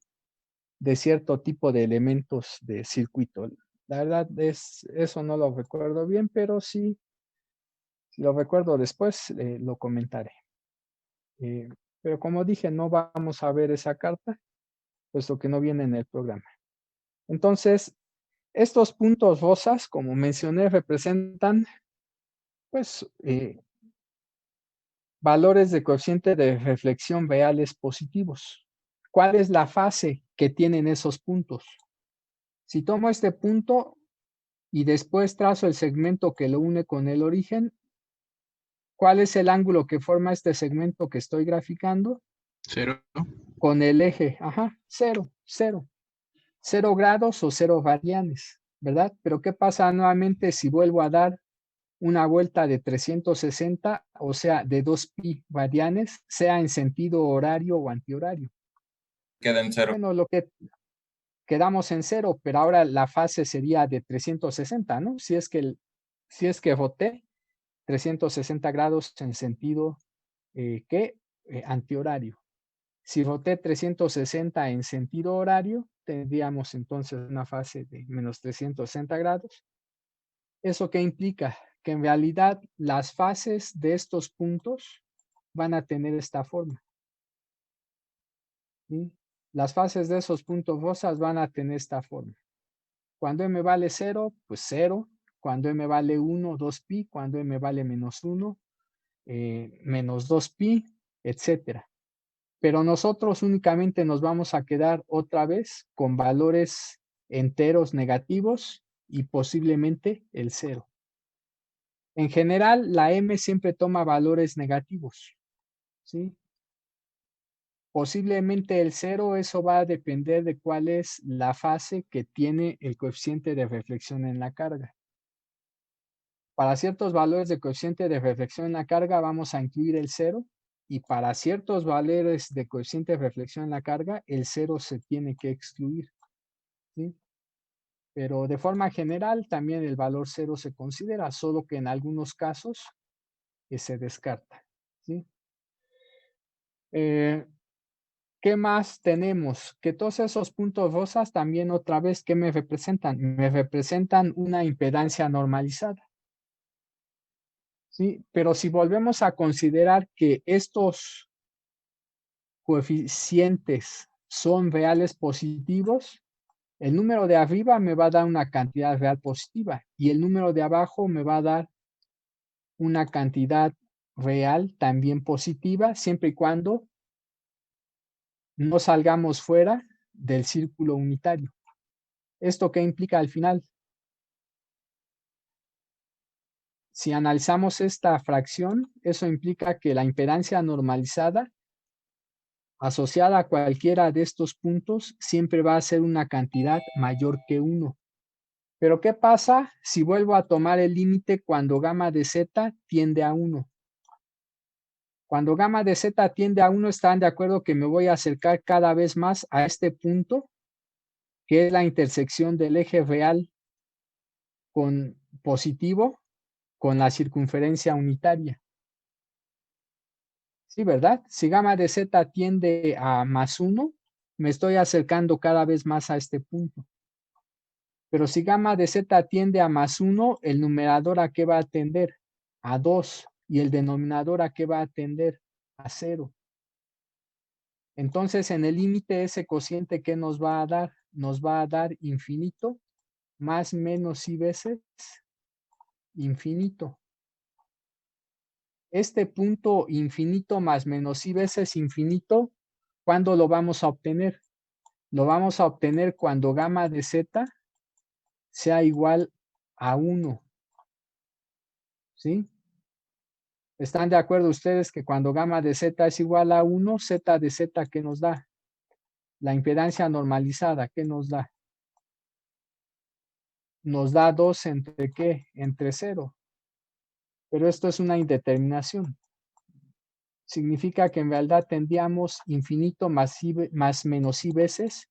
cierto tipo de elementos de circuito. La verdad eso no lo recuerdo bien, pero sí, si lo recuerdo después, lo comentaré. Pero como dije, no vamos a ver esa carta, puesto que no viene en el programa. Entonces, estos puntos rosas, como mencioné, representan, pues, valores de coeficiente de reflexión reales positivos. ¿Cuál es la fase que tienen esos puntos? Si tomo este punto y después trazo el segmento que lo une con el origen, ¿cuál es el ángulo que forma este segmento que estoy graficando? 0. Con el eje, 0, 0. 0 grados o 0 radianes, ¿verdad? Pero ¿qué pasa nuevamente si vuelvo a dar una vuelta de 360, o sea, de 2pi radianes, sea en sentido horario o antihorario? Queda en 0. Bueno, lo que quedamos en 0, pero ahora la fase sería de 360, ¿no? Si es que roté 360 grados en sentido antihorario. Si roté 360 en sentido horario, tendríamos entonces una fase de menos 360 grados. ¿Eso qué implica? Que en realidad las fases de estos puntos van a tener esta forma. ¿Sí? Las fases de esos puntos rosas van a tener esta forma. Cuando m vale 0, pues 0. cuando m vale 1, 2pi, cuando m vale menos 1, menos 2pi, etcétera. Pero nosotros únicamente nos vamos a quedar otra vez con valores enteros negativos y posiblemente el 0. En general, la m siempre toma valores negativos, ¿sí? Posiblemente el 0, eso va a depender de cuál es la fase que tiene el coeficiente de reflexión en la carga. Para ciertos valores de coeficiente de reflexión en la carga vamos a incluir el 0, y para ciertos valores de coeficiente de reflexión en la carga, el 0 se tiene que excluir, ¿sí? Pero de forma general también el valor 0 se considera, solo que en algunos casos se descarta, ¿sí? ¿Qué más tenemos? Que todos esos puntos rosas también otra vez, ¿qué me representan? Me representan una impedancia normalizada, ¿sí? Pero si volvemos a considerar que estos coeficientes son reales positivos, el número de arriba me va a dar una cantidad real positiva y el número de abajo me va a dar una cantidad real también positiva, siempre y cuando no salgamos fuera del círculo unitario. ¿Esto qué implica al final? Si analizamos esta fracción, eso implica que la impedancia normalizada asociada a cualquiera de estos puntos siempre va a ser una cantidad mayor que 1. Pero ¿qué pasa si vuelvo a tomar el límite cuando gamma de z tiende a 1? Cuando gamma de z tiende a 1, ¿están de acuerdo que me voy a acercar cada vez más a este punto, que es la intersección del eje real con positivo con la circunferencia unitaria? Sí, ¿verdad? Si gamma de z tiende a más 1, me estoy acercando cada vez más a este punto. Pero si gamma de z tiende a más 1, el numerador ¿a qué va a tender? A 2. Y el denominador ¿a qué va a tender? A 0. Entonces, en el límite, ese cociente, ¿qué nos va a dar? Nos va a dar infinito más menos i veces infinito. Este punto infinito más menos i veces infinito, ¿cuándo lo vamos a obtener? Lo vamos a obtener cuando gamma de z sea igual a 1. ¿Sí? ¿Están de acuerdo ustedes que cuando gamma de z es igual a 1, z de z, ¿qué nos da? La impedancia normalizada, ¿qué nos da? Nos da 2 entre ¿qué? Entre 0. Pero esto es una indeterminación. Significa que en realidad tendríamos infinito más menos i veces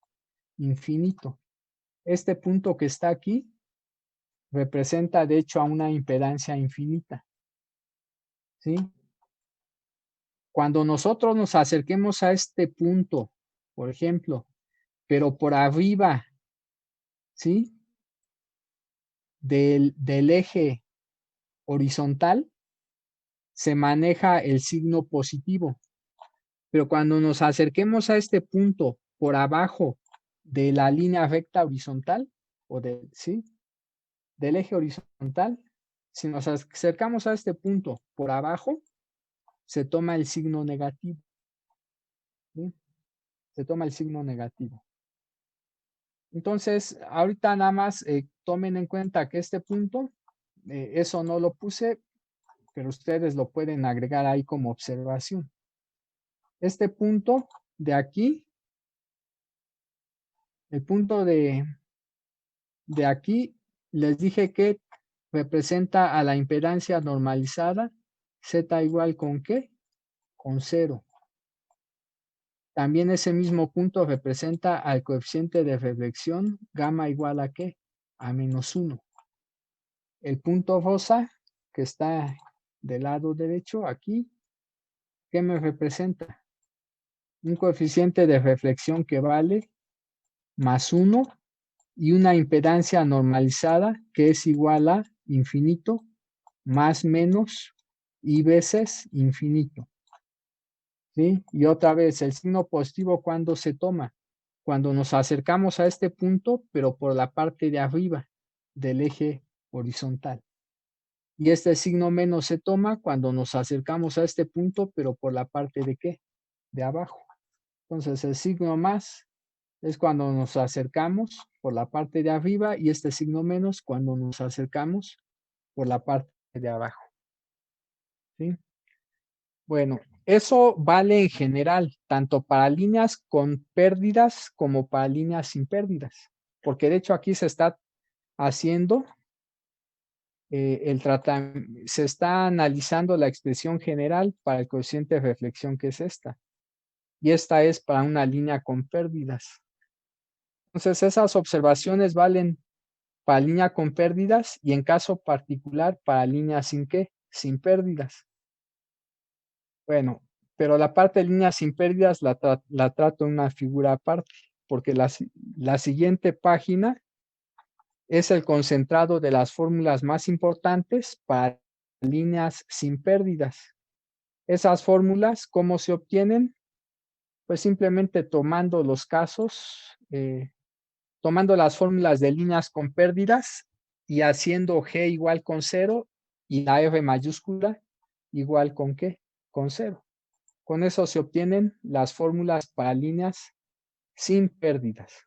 infinito. Este punto que está aquí representa de hecho a una impedancia infinita, ¿sí? Cuando nosotros nos acerquemos a este punto, por ejemplo, pero por arriba, ¿sí? Del eje horizontal, se maneja el signo positivo. Pero cuando nos acerquemos a este punto por abajo de la línea recta horizontal, o ¿sí? Del eje horizontal, si nos acercamos a este punto por abajo, se toma el signo negativo, ¿sí? Se toma el signo negativo. Entonces, ahorita nada más tomen en cuenta que este punto, eso no lo puse, pero ustedes lo pueden agregar ahí como observación. Este punto de aquí, el punto de aquí, les dije que representa a la impedancia normalizada, z igual con ¿qué? Con 0. También ese mismo punto representa al coeficiente de reflexión, gamma igual a ¿qué? A menos 1. El punto rosa, que está del lado derecho aquí, ¿qué me representa? Un coeficiente de reflexión que vale más 1 y una impedancia normalizada que es igual a infinito más menos i veces infinito. ¿Sí? Y otra vez, el signo positivo, ¿cuándo se toma? Cuando nos acercamos a este punto, pero por la parte de arriba del eje horizontal. Y este signo menos se toma cuando nos acercamos a este punto, pero por la parte de ¿qué? De abajo. Entonces el signo más es cuando nos acercamos por la parte de arriba y este signo menos cuando nos acercamos por la parte de abajo. ¿Sí? Bueno, eso vale en general, tanto para líneas con pérdidas como para líneas sin pérdidas, porque de hecho aquí se está haciendo se está analizando la expresión general para el coeficiente de reflexión, que es esta, y esta es para una línea con pérdidas. Entonces, esas observaciones valen para línea con pérdidas y en caso particular para línea sin ¿qué? Sin pérdidas. Bueno, pero la parte de línea sin pérdidas la trato en una figura aparte, porque la siguiente página es el concentrado de las fórmulas más importantes para líneas sin pérdidas. Esas fórmulas, ¿cómo se obtienen? Pues simplemente tomando los casos, tomando las fórmulas de líneas con pérdidas y haciendo G igual con 0 y la R mayúscula igual con ¿qué? Con 0. Con eso se obtienen las fórmulas para líneas sin pérdidas.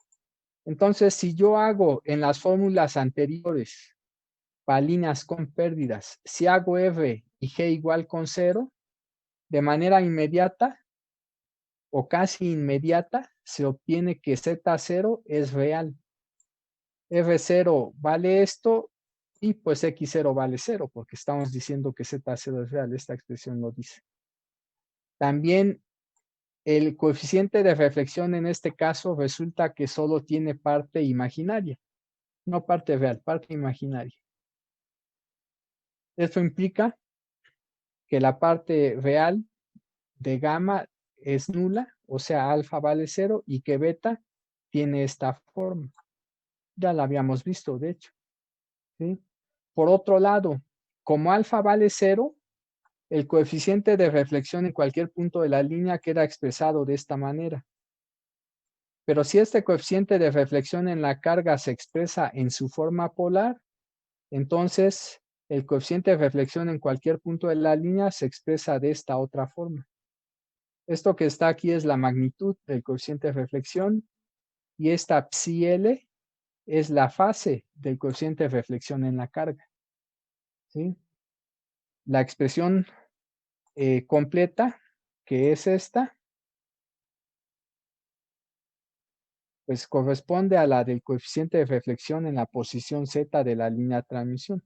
Entonces, si yo hago en las fórmulas anteriores para líneas con pérdidas, si hago R y G igual con 0, de manera inmediata o casi inmediata, se obtiene que Z0 es real. R0 vale esto y pues X0 vale 0, porque estamos diciendo que Z0 es real. Esta expresión lo dice. También el coeficiente de reflexión en este caso resulta que solo tiene parte imaginaria, no parte real, parte imaginaria. Esto implica que la parte real de gamma es nula, o sea, alfa vale 0 y que beta tiene esta forma. Ya la habíamos visto, de hecho. ¿Sí? Por otro lado, como alfa vale 0, el coeficiente de reflexión en cualquier punto de la línea queda expresado de esta manera. Pero si este coeficiente de reflexión en la carga se expresa en su forma polar, entonces el coeficiente de reflexión en cualquier punto de la línea se expresa de esta otra forma. Esto que está aquí es la magnitud del coeficiente de reflexión y esta psi L es la fase del coeficiente de reflexión en la carga. ¿Sí? La expresión completa, que es esta, pues corresponde a la del coeficiente de reflexión en la posición Z de la línea de transmisión.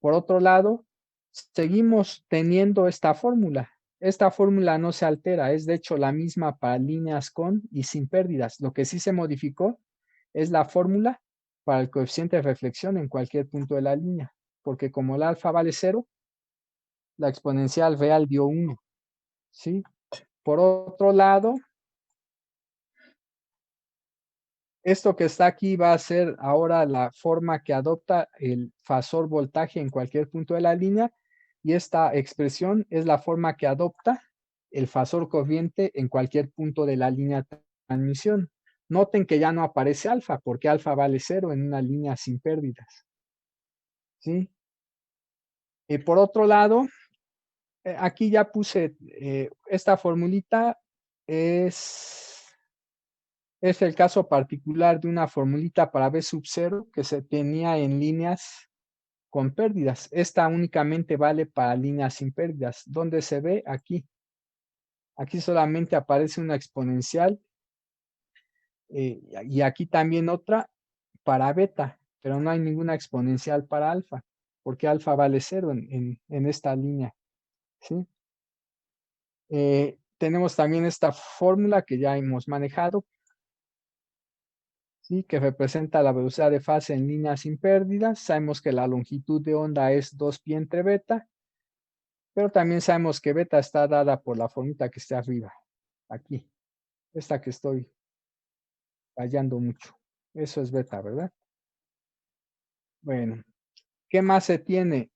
Por otro lado, seguimos teniendo esta fórmula. Esta fórmula no se altera, es de hecho la misma para líneas con y sin pérdidas. Lo que sí se modificó es la fórmula para el coeficiente de reflexión en cualquier punto de la línea, porque como el alfa vale 0, la exponencial real dio 1. ¿Sí? Por otro lado, esto que está aquí va a ser ahora la forma que adopta el fasor voltaje en cualquier punto de la línea y esta expresión es la forma que adopta el fasor corriente en cualquier punto de la línea de transmisión. Noten que ya no aparece alfa porque alfa vale 0 en una línea sin pérdidas. ¿Sí? Y por otro lado, aquí ya puse esta formulita es el caso particular de una formulita para B sub 0 que se tenía en líneas con pérdidas. Esta únicamente vale para líneas sin pérdidas. ¿Dónde se ve? Aquí. Aquí solamente aparece una exponencial y aquí también otra para beta, pero no hay ninguna exponencial para alfa, porque alfa vale 0 en esta línea. ¿Sí? Tenemos también esta fórmula que ya hemos manejado, ¿sí? Que representa la velocidad de fase en línea sin pérdidas. Sabemos que la longitud de onda es 2pi entre beta, pero también sabemos que beta está dada por la formita que está arriba, aquí, esta que estoy fallando mucho. Eso es beta, ¿verdad? Bueno, ¿qué más se tiene?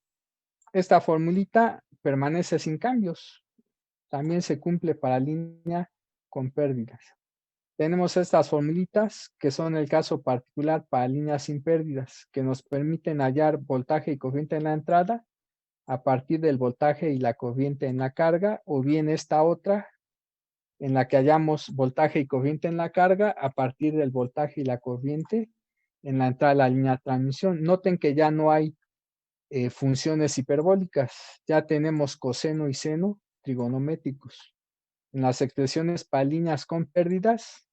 Esta formulita permanece sin cambios. También se cumple para línea con pérdidas. tenemos estas formulitas que son el caso particular para líneas sin pérdidas, que nos permiten hallar voltaje y corriente en la entrada a partir del voltaje y la corriente en la carga, o bien esta otra en la que hallamos voltaje y corriente en la carga a partir del voltaje y la corriente en la entrada de la línea de transmisión. Noten que ya no hay funciones hiperbólicas, ya tenemos coseno y seno trigonométricos. En las expresiones para líneas con pérdidas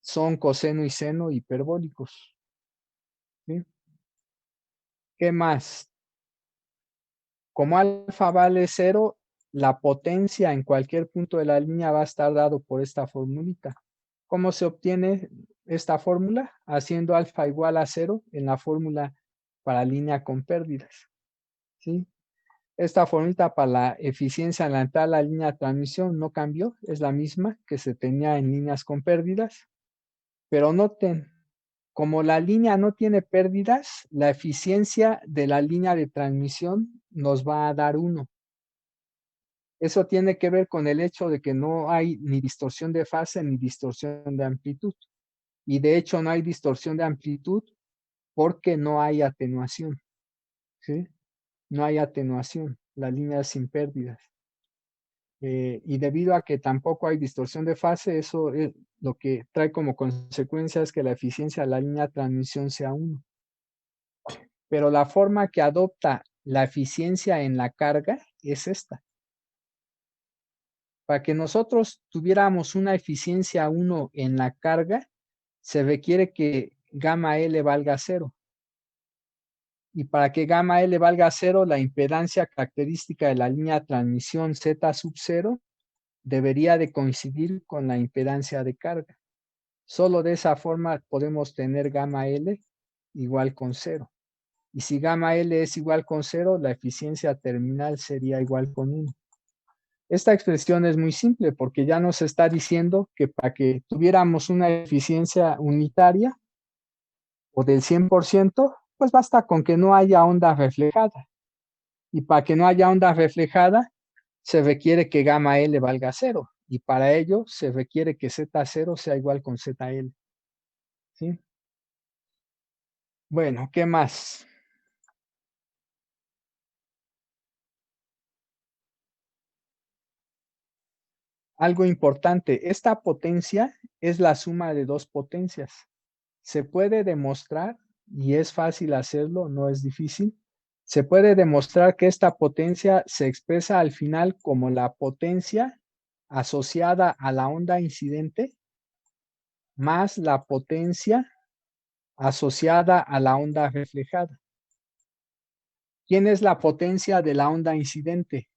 son coseno y seno hiperbólicos. ¿Sí? ¿Qué más? Como alfa vale 0, la potencia en cualquier punto de la línea va a estar dado por esta formulita. ¿Cómo se obtiene esta fórmula? Haciendo alfa igual a 0 en la fórmula para línea con pérdidas. ¿Sí? Esta formulita para la eficiencia en la entrada de la línea de transmisión no cambió, es la misma que se tenía en líneas con pérdidas. Pero noten, como la línea no tiene pérdidas, la eficiencia de la línea de transmisión nos va a dar 1. Eso tiene que ver con el hecho de que no hay ni distorsión de fase ni distorsión de amplitud. Y de hecho no hay distorsión de amplitud porque no hay atenuación. ¿Sí? No hay atenuación, la línea es sin pérdidas. Y debido a que tampoco hay distorsión de fase, eso es lo que trae como consecuencia es que la eficiencia de la línea de transmisión sea 1. Pero la forma que adopta la eficiencia en la carga es esta. Para que nosotros tuviéramos una eficiencia 1 en la carga, se requiere que gamma L valga 0. Y para que gamma L valga 0, la impedancia característica de la línea de transmisión Z sub 0 debería de coincidir con la impedancia de carga. Solo de esa forma podemos tener gamma L igual con 0. Y si gamma L es igual con 0, la eficiencia terminal sería igual con 1. Esta expresión es muy simple porque ya nos está diciendo que para que tuviéramos una eficiencia unitaria o del 100%, pues basta con que no haya onda reflejada. Y para que no haya onda reflejada, se requiere que gamma L valga 0. Y para ello se requiere que Z0 sea igual con ZL. ¿Sí? Bueno, ¿qué más? Algo importante, esta potencia es la suma de dos potencias. Se puede demostrar, y es fácil hacerlo, no es difícil, se puede demostrar que esta potencia se expresa al final como la potencia asociada a la onda incidente más la potencia asociada a la onda reflejada. ¿Quién es la potencia de la onda incidente?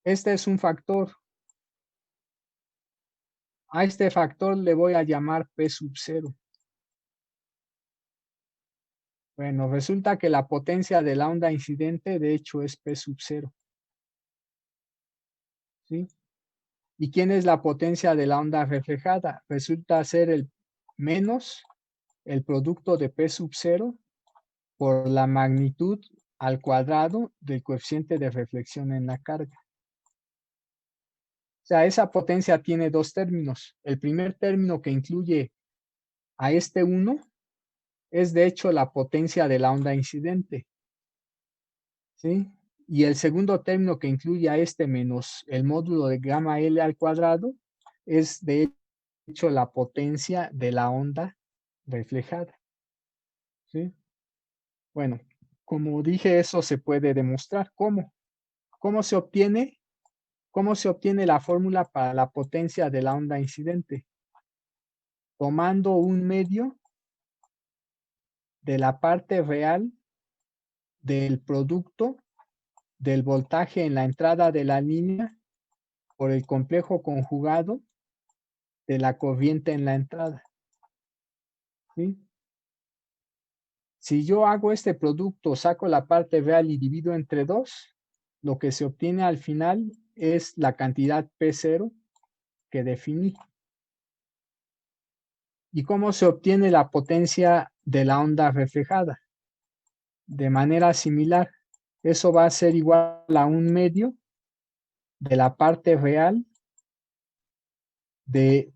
Este es un factor. A este factor le voy a llamar P sub 0. Bueno, resulta que la potencia de la onda incidente de hecho es P sub 0. ¿Sí? ¿Y quién es la potencia de la onda reflejada? Resulta ser el menos el producto de P sub 0 por la magnitud al cuadrado del coeficiente de reflexión en la carga. O sea, esa potencia tiene dos términos. El primer término que incluye a este 1 es de hecho la potencia de la onda incidente. ¿Sí? Y el segundo término que incluye a este menos el módulo de gamma L al cuadrado es de hecho la potencia de la onda reflejada. ¿Sí? Bueno, como dije, eso se puede demostrar. ¿Cómo? ¿Cómo se obtiene? ¿Cómo se obtiene la fórmula para la potencia de la onda incidente? Tomando un medio de la parte real del producto del voltaje en la entrada de la línea por el complejo conjugado de la corriente en la entrada. ¿Sí? Si yo hago este producto, saco la parte real y divido entre 2, lo que se obtiene al final es la cantidad P0 que definí. ¿Y cómo se obtiene la potencia de la onda reflejada? De manera similar, eso va a ser igual a un medio de la parte real de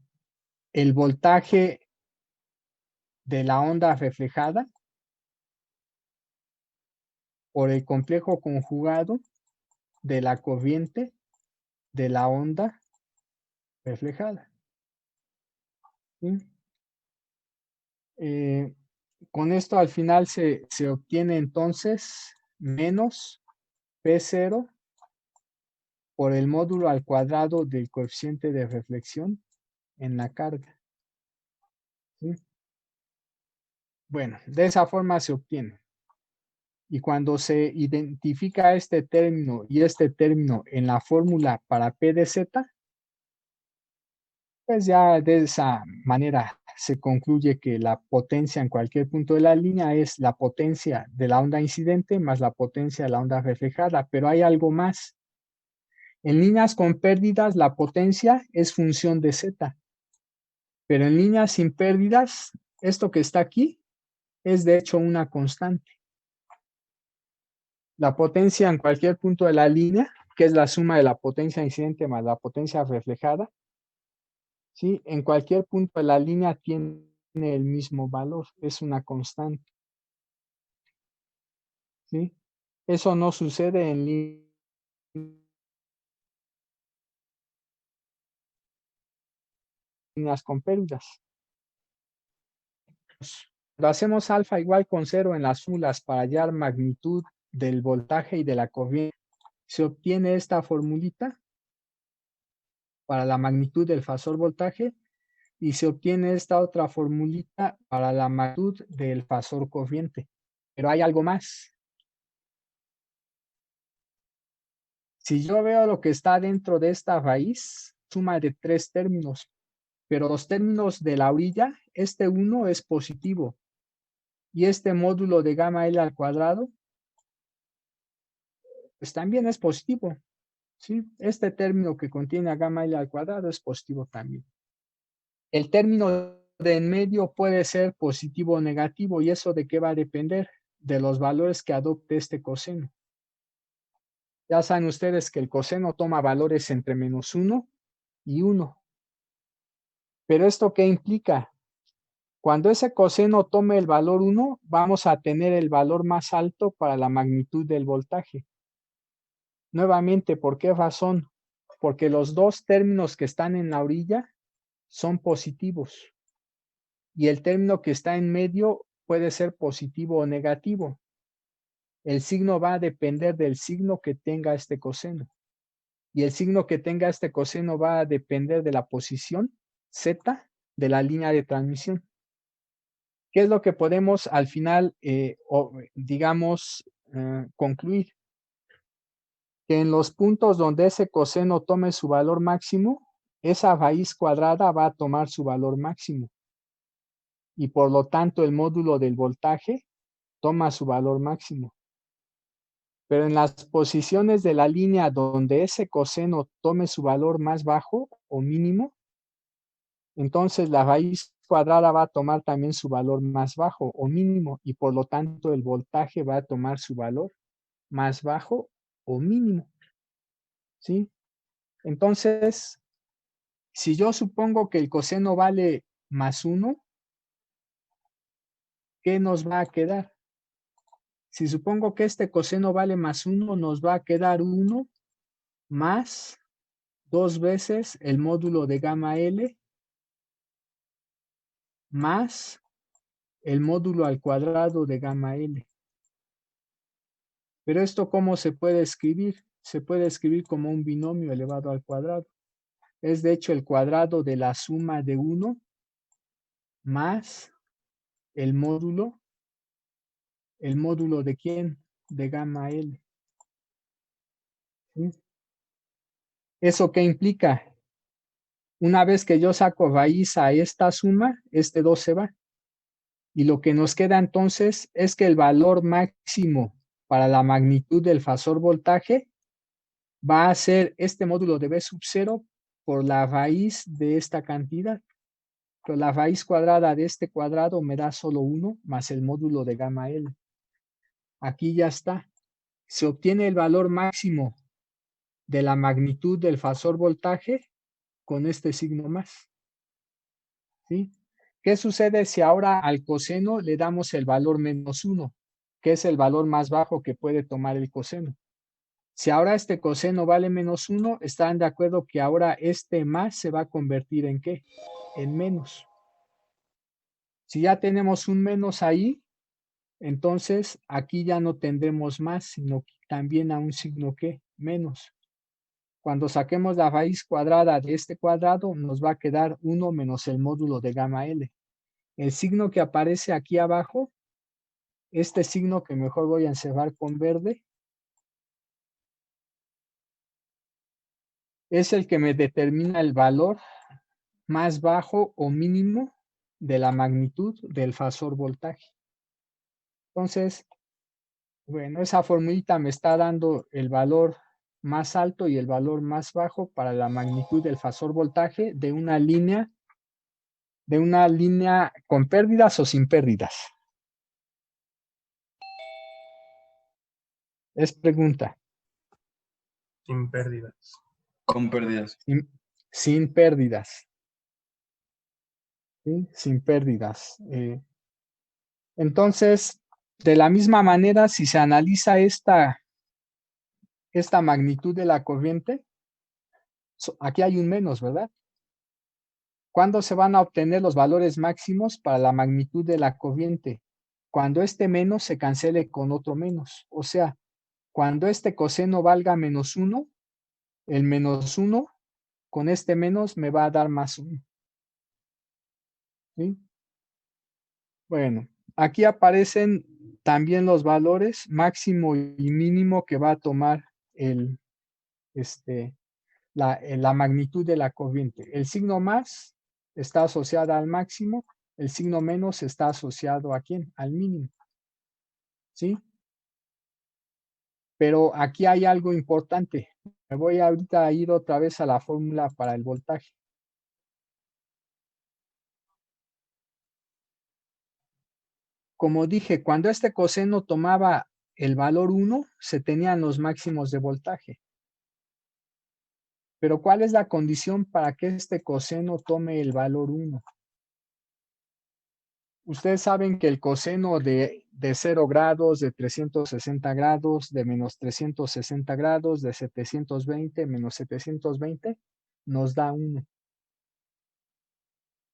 el voltaje de la onda reflejada por el complejo conjugado de la corriente de la onda reflejada. ¿Sí? Con esto al final se obtiene entonces menos P0 por el módulo al cuadrado del coeficiente de reflexión en la carga. ¿Sí? Bueno, de esa forma se obtiene. Y cuando se identifica este término y este término en la fórmula para P de Z, pues ya de esa manera se concluye que la potencia en cualquier punto de la línea es la potencia de la onda incidente más la potencia de la onda reflejada, pero hay algo más. En líneas con pérdidas, la potencia es función de Z, pero en líneas sin pérdidas, esto que está aquí es de hecho una constante. La potencia en cualquier punto de la línea, que es la suma de la potencia incidente más la potencia reflejada, ¿sí? En cualquier punto de la línea tiene el mismo valor, es una constante. ¿Sí? Eso no sucede en líneas con pérdidas. Lo hacemos alfa igual con 0 en las fórmulas para hallar magnitud del voltaje y de la corriente. Se obtiene esta formulita para la magnitud del fasor voltaje y se obtiene esta otra formulita para la magnitud del fasor corriente. Pero hay algo más. Si yo veo lo que está dentro de esta raíz, suma de 3 términos, pero los términos de la orilla, este 1 es positivo y este módulo de gamma L al cuadrado, pues también es positivo. ¿Sí? Este término que contiene a gamma L al cuadrado es positivo también. El término de en medio puede ser positivo o negativo, ¿y eso de qué va a depender? De los valores que adopte este coseno. Ya saben ustedes que el coseno toma valores entre -1 y 1. ¿Pero esto qué implica? Cuando ese coseno tome el valor 1, vamos a tener el valor más alto para la magnitud del voltaje. Nuevamente, ¿por qué razón? Porque los dos términos que están en la orilla son positivos. Y el término que está en medio puede ser positivo o negativo. El signo va a depender del signo que tenga este coseno. Y el signo que tenga este coseno va a depender de la posición Z de la línea de transmisión. ¿Qué es lo que podemos al final, concluir? Que en los puntos donde ese coseno tome su valor máximo, esa raíz cuadrada va a tomar su valor máximo. Y por lo tanto el módulo del voltaje toma su valor máximo. Pero en las posiciones de la línea donde ese coseno tome su valor más bajo o mínimo, entonces la raíz cuadrada va a tomar también su valor más bajo o mínimo y por lo tanto el voltaje va a tomar su valor más bajo o mínimo. ¿Sí? Entonces, si yo supongo que el coseno vale +1, ¿qué nos va a quedar? Si supongo que este coseno vale +1, nos va a quedar 1 más 2 veces el módulo de gamma L más el módulo al cuadrado de gamma L. Pero esto, ¿cómo se puede escribir? Se puede escribir como un binomio elevado al cuadrado. Es de hecho el cuadrado de la suma de 1 más el módulo de ¿quién? De gamma L. ¿Sí? ¿Eso qué implica? Una vez que yo saco raíz a esta suma, este 2 se va. Y lo que nos queda entonces es que el valor máximo para la magnitud del fasor voltaje va a ser este módulo de B sub 0 por la raíz de esta cantidad. Pero la raíz cuadrada de este cuadrado me da solo 1 más el módulo de gamma L. Aquí ya está. Se obtiene el valor máximo de la magnitud del fasor voltaje con este signo más. ¿Sí? ¿Qué sucede si ahora al coseno le damos el valor -1, que es el valor más bajo que puede tomar el coseno? Si ahora este coseno vale -1, ¿están de acuerdo que ahora este más se va a convertir en qué? En menos. Si ya tenemos un menos ahí, entonces aquí ya no tendremos más, sino también a un signo ¿qué? Menos. Cuando saquemos la raíz cuadrada de este cuadrado, nos va a quedar 1 menos el módulo de gamma L. El signo que aparece aquí abajo, este signo que mejor voy a encerrar con verde, es el que me determina el valor más bajo o mínimo de la magnitud del fasor voltaje. Entonces, bueno, esa formulita me está dando el valor más alto y el valor más bajo para la magnitud del fasor voltaje de una línea con pérdidas o sin pérdidas. Es pregunta. Sin pérdidas. Con pérdidas. Sin pérdidas. ¿Sí? Sin pérdidas. Entonces, de la misma manera, si se analiza esta magnitud de la corriente, aquí hay un menos, ¿verdad? ¿Cuándo se van a obtener los valores máximos para la magnitud de la corriente? Cuando este menos se cancele con otro menos. O sea, cuando este coseno valga -1, el -1 con este menos me va a dar +1. ¿Sí? Bueno, aquí aparecen también los valores máximo y mínimo que va a tomar la magnitud de la corriente. El signo más está asociado al máximo, el signo menos está asociado ¿a quién? Al mínimo. ¿Sí? Pero aquí hay algo importante. Me voy ahorita a ir otra vez a la fórmula para el voltaje. Como dije, cuando este coseno tomaba el valor 1, se tenían los máximos de voltaje. Pero ¿cuál es la condición para que este coseno tome el valor 1? Ustedes saben que el coseno de 0 grados, de 360 grados, de -360 grados, de 720, -720, nos da 1.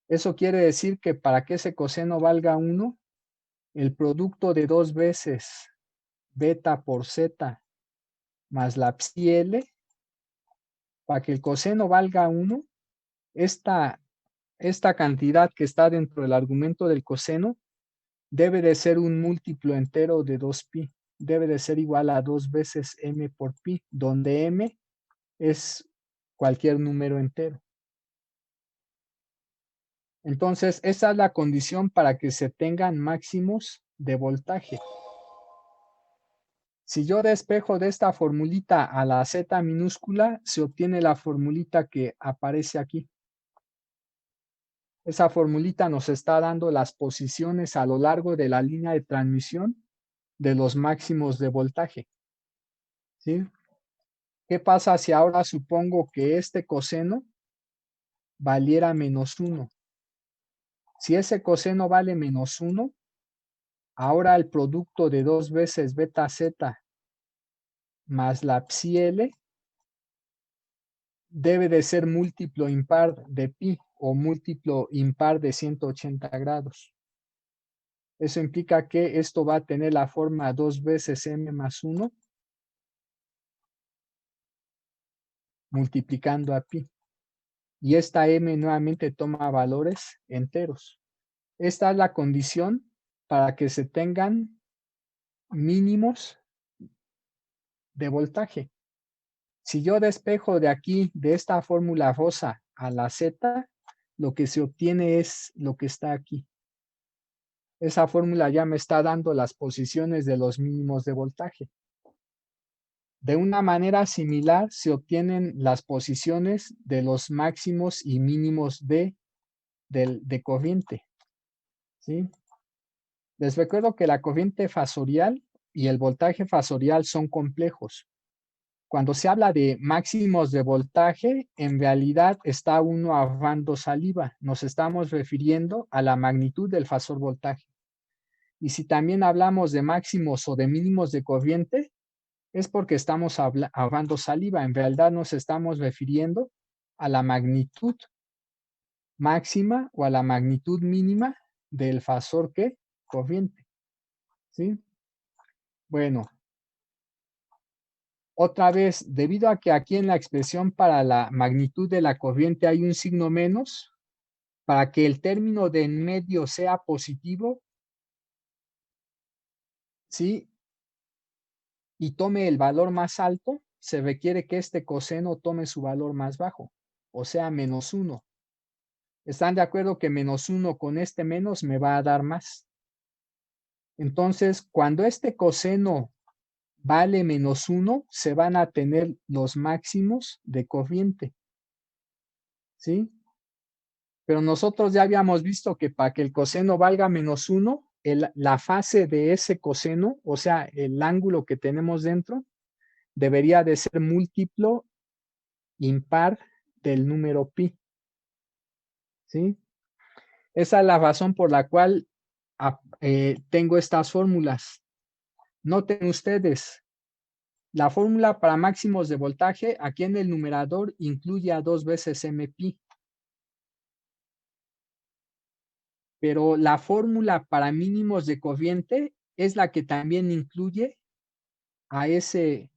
Eso quiere decir que para que ese coseno valga 1, el producto de 2 veces beta por zeta más la psi L, para que el coseno valga 1, esta cantidad que está dentro del argumento del coseno debe de ser un múltiplo entero de 2pi. Debe de ser igual a 2 veces m por pi, donde m es cualquier número entero. Entonces, esa es la condición para que se tengan máximos de voltaje. Si yo despejo de esta formulita a la z minúscula, se obtiene la formulita que aparece aquí. Esa formulita nos está dando las posiciones a lo largo de la línea de transmisión de los máximos de voltaje. ¿Sí? ¿Qué pasa si ahora supongo que este coseno valiera -1? Si ese coseno vale -1, ahora el producto de 2 veces beta z más la psi L debe de ser múltiplo impar de pi o múltiplo impar de 180 grados. Eso implica que esto va a tener la forma 2 veces m más 1 multiplicando a pi. Y esta m nuevamente toma valores enteros. Esta es la condición para que se tengan mínimos de voltaje. Si yo despejo de aquí, de esta fórmula rosa a la z, lo que se obtiene es lo que está aquí. Esa fórmula ya me está dando las posiciones de los mínimos de voltaje. De una manera similar se obtienen las posiciones de los máximos y mínimos de corriente. ¿Sí? Les recuerdo que la corriente fasorial y el voltaje fasorial son complejos. cuando se habla de máximos de voltaje, en realidad está uno ahorrando saliva. Nos estamos refiriendo a la magnitud del fasor voltaje. Y si también hablamos de máximos o de mínimos de corriente, es porque estamos ahorrando saliva. En realidad nos estamos refiriendo a la magnitud máxima o a la magnitud mínima del fasor ¿qué? Corriente. ¿Sí? Bueno, otra vez, debido a que aquí en la expresión para la magnitud de la corriente hay un signo menos, para que el término de en medio sea positivo, ¿sí? Y tome el valor más alto, se requiere que este coseno tome su valor más bajo, o sea, -1. ¿Están de acuerdo que -1 con este menos me va a dar más? Entonces, cuando este coseno vale -1, se van a tener los máximos de corriente. ¿Sí? Pero nosotros ya habíamos visto que para que el coseno valga -1, la fase de ese coseno, o sea, el ángulo que tenemos dentro, debería de ser múltiplo impar del número pi. ¿Sí? Esa es la razón por la cual tengo estas fórmulas. Noten ustedes, la fórmula para máximos de voltaje, aquí en el numerador, incluye a 2 veces mpi. Pero la fórmula para mínimos de corriente es la que también incluye a ese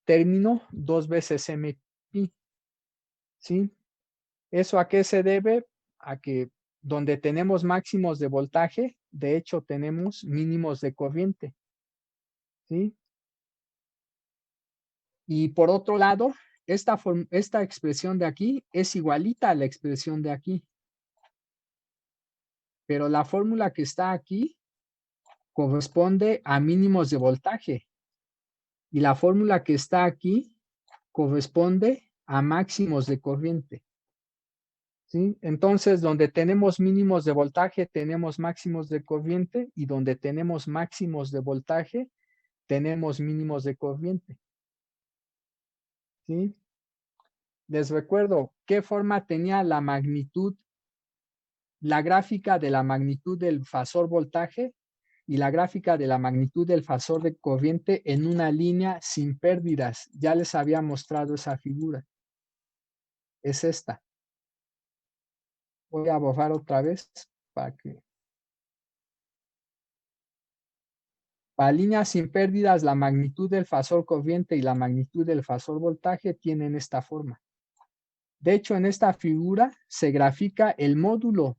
término 2 veces mpi. ¿Sí? ¿Eso a qué se debe? A que donde tenemos máximos de voltaje, de hecho tenemos mínimos de corriente. ¿Sí? Y por otro lado, esta expresión de aquí es igualita a la expresión de aquí. Pero la fórmula que está aquí corresponde a mínimos de voltaje. Y la fórmula que está aquí corresponde a máximos de corriente. ¿Sí? Entonces, donde tenemos mínimos de voltaje, tenemos máximos de corriente, y donde tenemos máximos de voltaje, tenemos mínimos de corriente. ¿Sí? Les recuerdo qué forma tenía la magnitud, la gráfica de la magnitud del fasor voltaje y la gráfica de la magnitud del fasor de corriente en una línea sin pérdidas. Ya les había mostrado esa figura. Es esta. Voy a borrar otra vez para que... Para líneas sin pérdidas, la magnitud del fasor corriente y la magnitud del fasor voltaje tienen esta forma. De hecho, en esta figura se grafica el módulo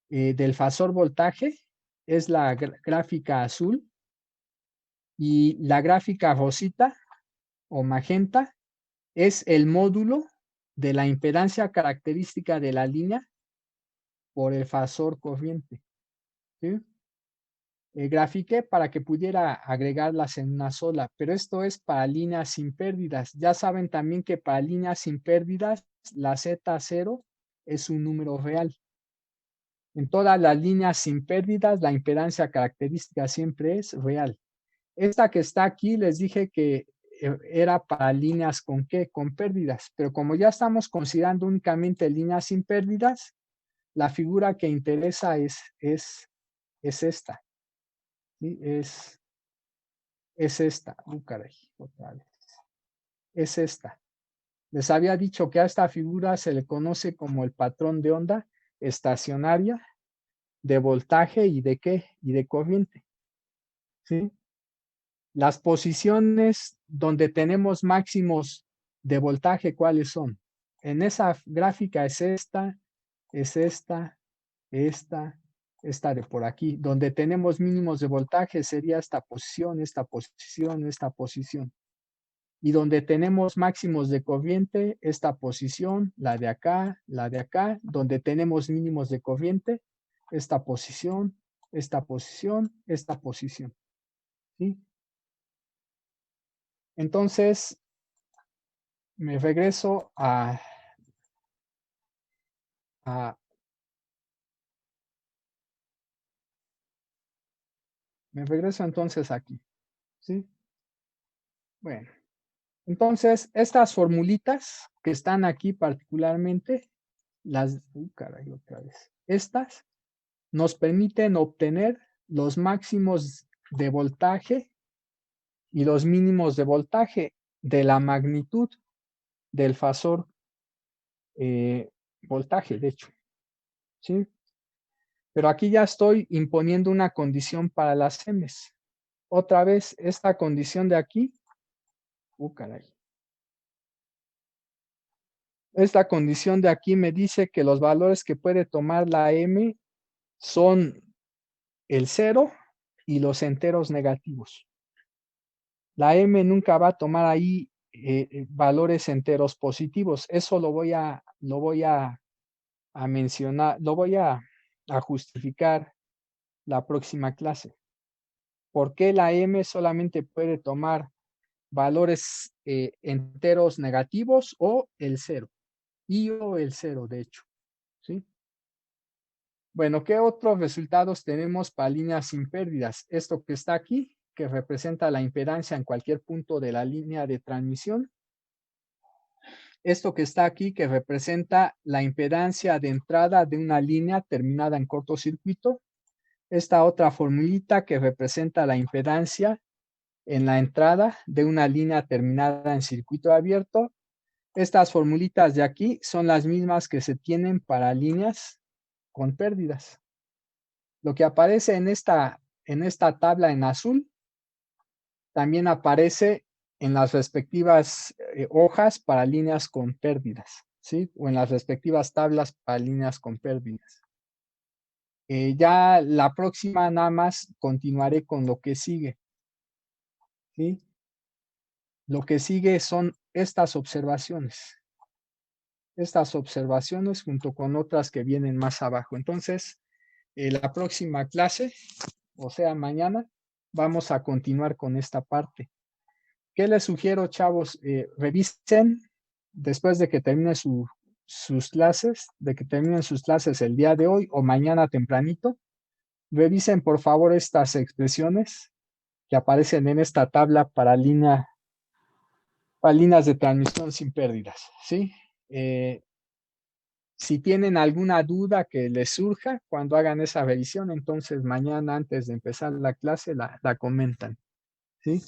del fasor voltaje, es la gráfica azul, y la gráfica rosita o magenta es el módulo de la impedancia característica de la línea por el fasor corriente. ¿Sí? Grafiqué para que pudiera agregarlas en una sola, pero esto es para líneas sin pérdidas. Ya saben también que para líneas sin pérdidas, la Z0 es un número real. En todas las líneas sin pérdidas, la impedancia característica siempre es real. Esta que está aquí, les dije que era para líneas con ¿qué? Con pérdidas, pero como ya estamos considerando únicamente líneas sin pérdidas, la figura que interesa es esta. ¿Sí? Es esta. Caray, otra vez. Es esta. Les había dicho que a esta figura se le conoce como el patrón de onda estacionaria de voltaje y de ¿qué? Y de corriente. ¿Sí? Las posiciones donde tenemos máximos de voltaje, ¿cuáles son? En esa gráfica es esta, esta de por aquí. Donde tenemos mínimos de voltaje sería esta posición, esta posición, esta posición. Y donde tenemos máximos de corriente, esta posición, la de acá, donde tenemos mínimos de corriente, esta posición, esta posición, esta posición. ¿Sí? Entonces, me regreso me regreso entonces aquí. ¿Sí? Bueno. Entonces, estas formulitas que están aquí particularmente, las, caray, otra vez, estas nos permiten obtener los máximos de voltaje y los mínimos de voltaje de la magnitud del fasor voltaje, de hecho. ¿Sí? Pero aquí ya estoy imponiendo una condición para las M's. Otra vez, esta condición de aquí, caray. Esta condición de aquí me dice que los valores que puede tomar la M son el 0 y los enteros negativos. La M nunca va a tomar ahí valores enteros positivos. Eso lo voy a mencionar, lo voy a justificar la próxima clase. ¿Por qué la M solamente puede tomar valores enteros negativos o el 0? Y o el 0, de hecho. ¿Sí? Bueno, ¿qué otros resultados tenemos para líneas sin pérdidas? Esto que está aquí, que representa la impedancia en cualquier punto de la línea de transmisión. Esto que está aquí, que representa la impedancia de entrada de una línea terminada en cortocircuito. Esta otra formulita que representa la impedancia en la entrada de una línea terminada en circuito abierto. Estas formulitas de aquí son las mismas que se tienen para líneas con pérdidas. Lo que aparece en esta tabla en azul también aparece en las respectivas hojas para líneas con pérdidas, ¿sí? O en las respectivas tablas para líneas con pérdidas. Ya la próxima nada más continuaré con lo que sigue, ¿sí? Lo que sigue son estas observaciones. Estas observaciones junto con otras que vienen más abajo. Entonces, la próxima clase, o sea, mañana, vamos a continuar con esta parte. ¿Qué les sugiero, chavos? Revisen después de que terminen sus clases, el día de hoy o mañana tempranito. Revisen, por favor, estas expresiones que aparecen en esta tabla para líneas de transmisión sin pérdidas, ¿sí? Si tienen alguna duda que les surja cuando hagan esa revisión, entonces mañana antes de empezar la clase la comentan, ¿sí?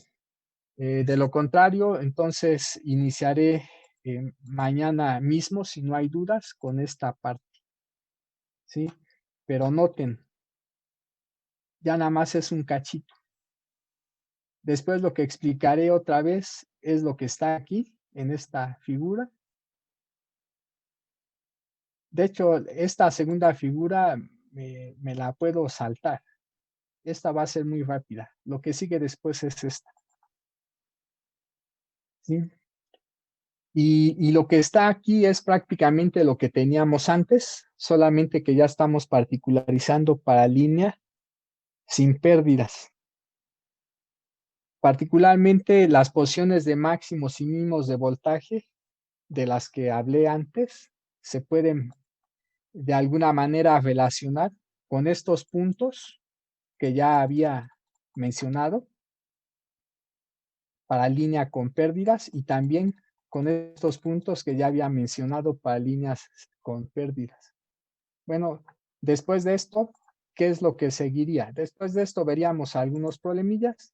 De lo contrario, entonces iniciaré mañana mismo, si no hay dudas, con esta parte, ¿sí? Pero noten, ya nada más es un cachito. Después lo que explicaré otra vez es lo que está aquí en esta figura. De hecho, esta segunda figura me la puedo saltar. Esta va a ser muy rápida. Lo que sigue después es esta. ¿Sí? Y lo que está aquí es prácticamente lo que teníamos antes, solamente que ya estamos particularizando para línea sin pérdidas. Particularmente las posiciones de máximos y mínimos de voltaje de las que hablé antes se pueden de alguna manera relacionar con estos puntos que ya había mencionado para línea con pérdidas y también con estos puntos que ya había mencionado para líneas con pérdidas. Bueno, después de esto, ¿qué es lo que seguiría? Después de esto veríamos algunos problemillas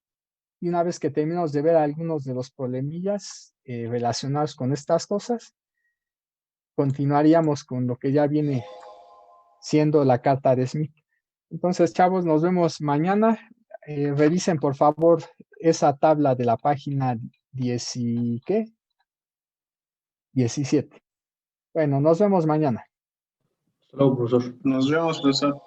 y una vez que terminemos de ver algunos de los problemillas relacionados con estas cosas, continuaríamos con lo que ya viene siendo la carta de Smith. Entonces, chavos, nos vemos mañana. Revisen, por favor, esa tabla de la página 17. Bueno, nos vemos mañana. Hasta luego, profesor. Nos vemos, profesor.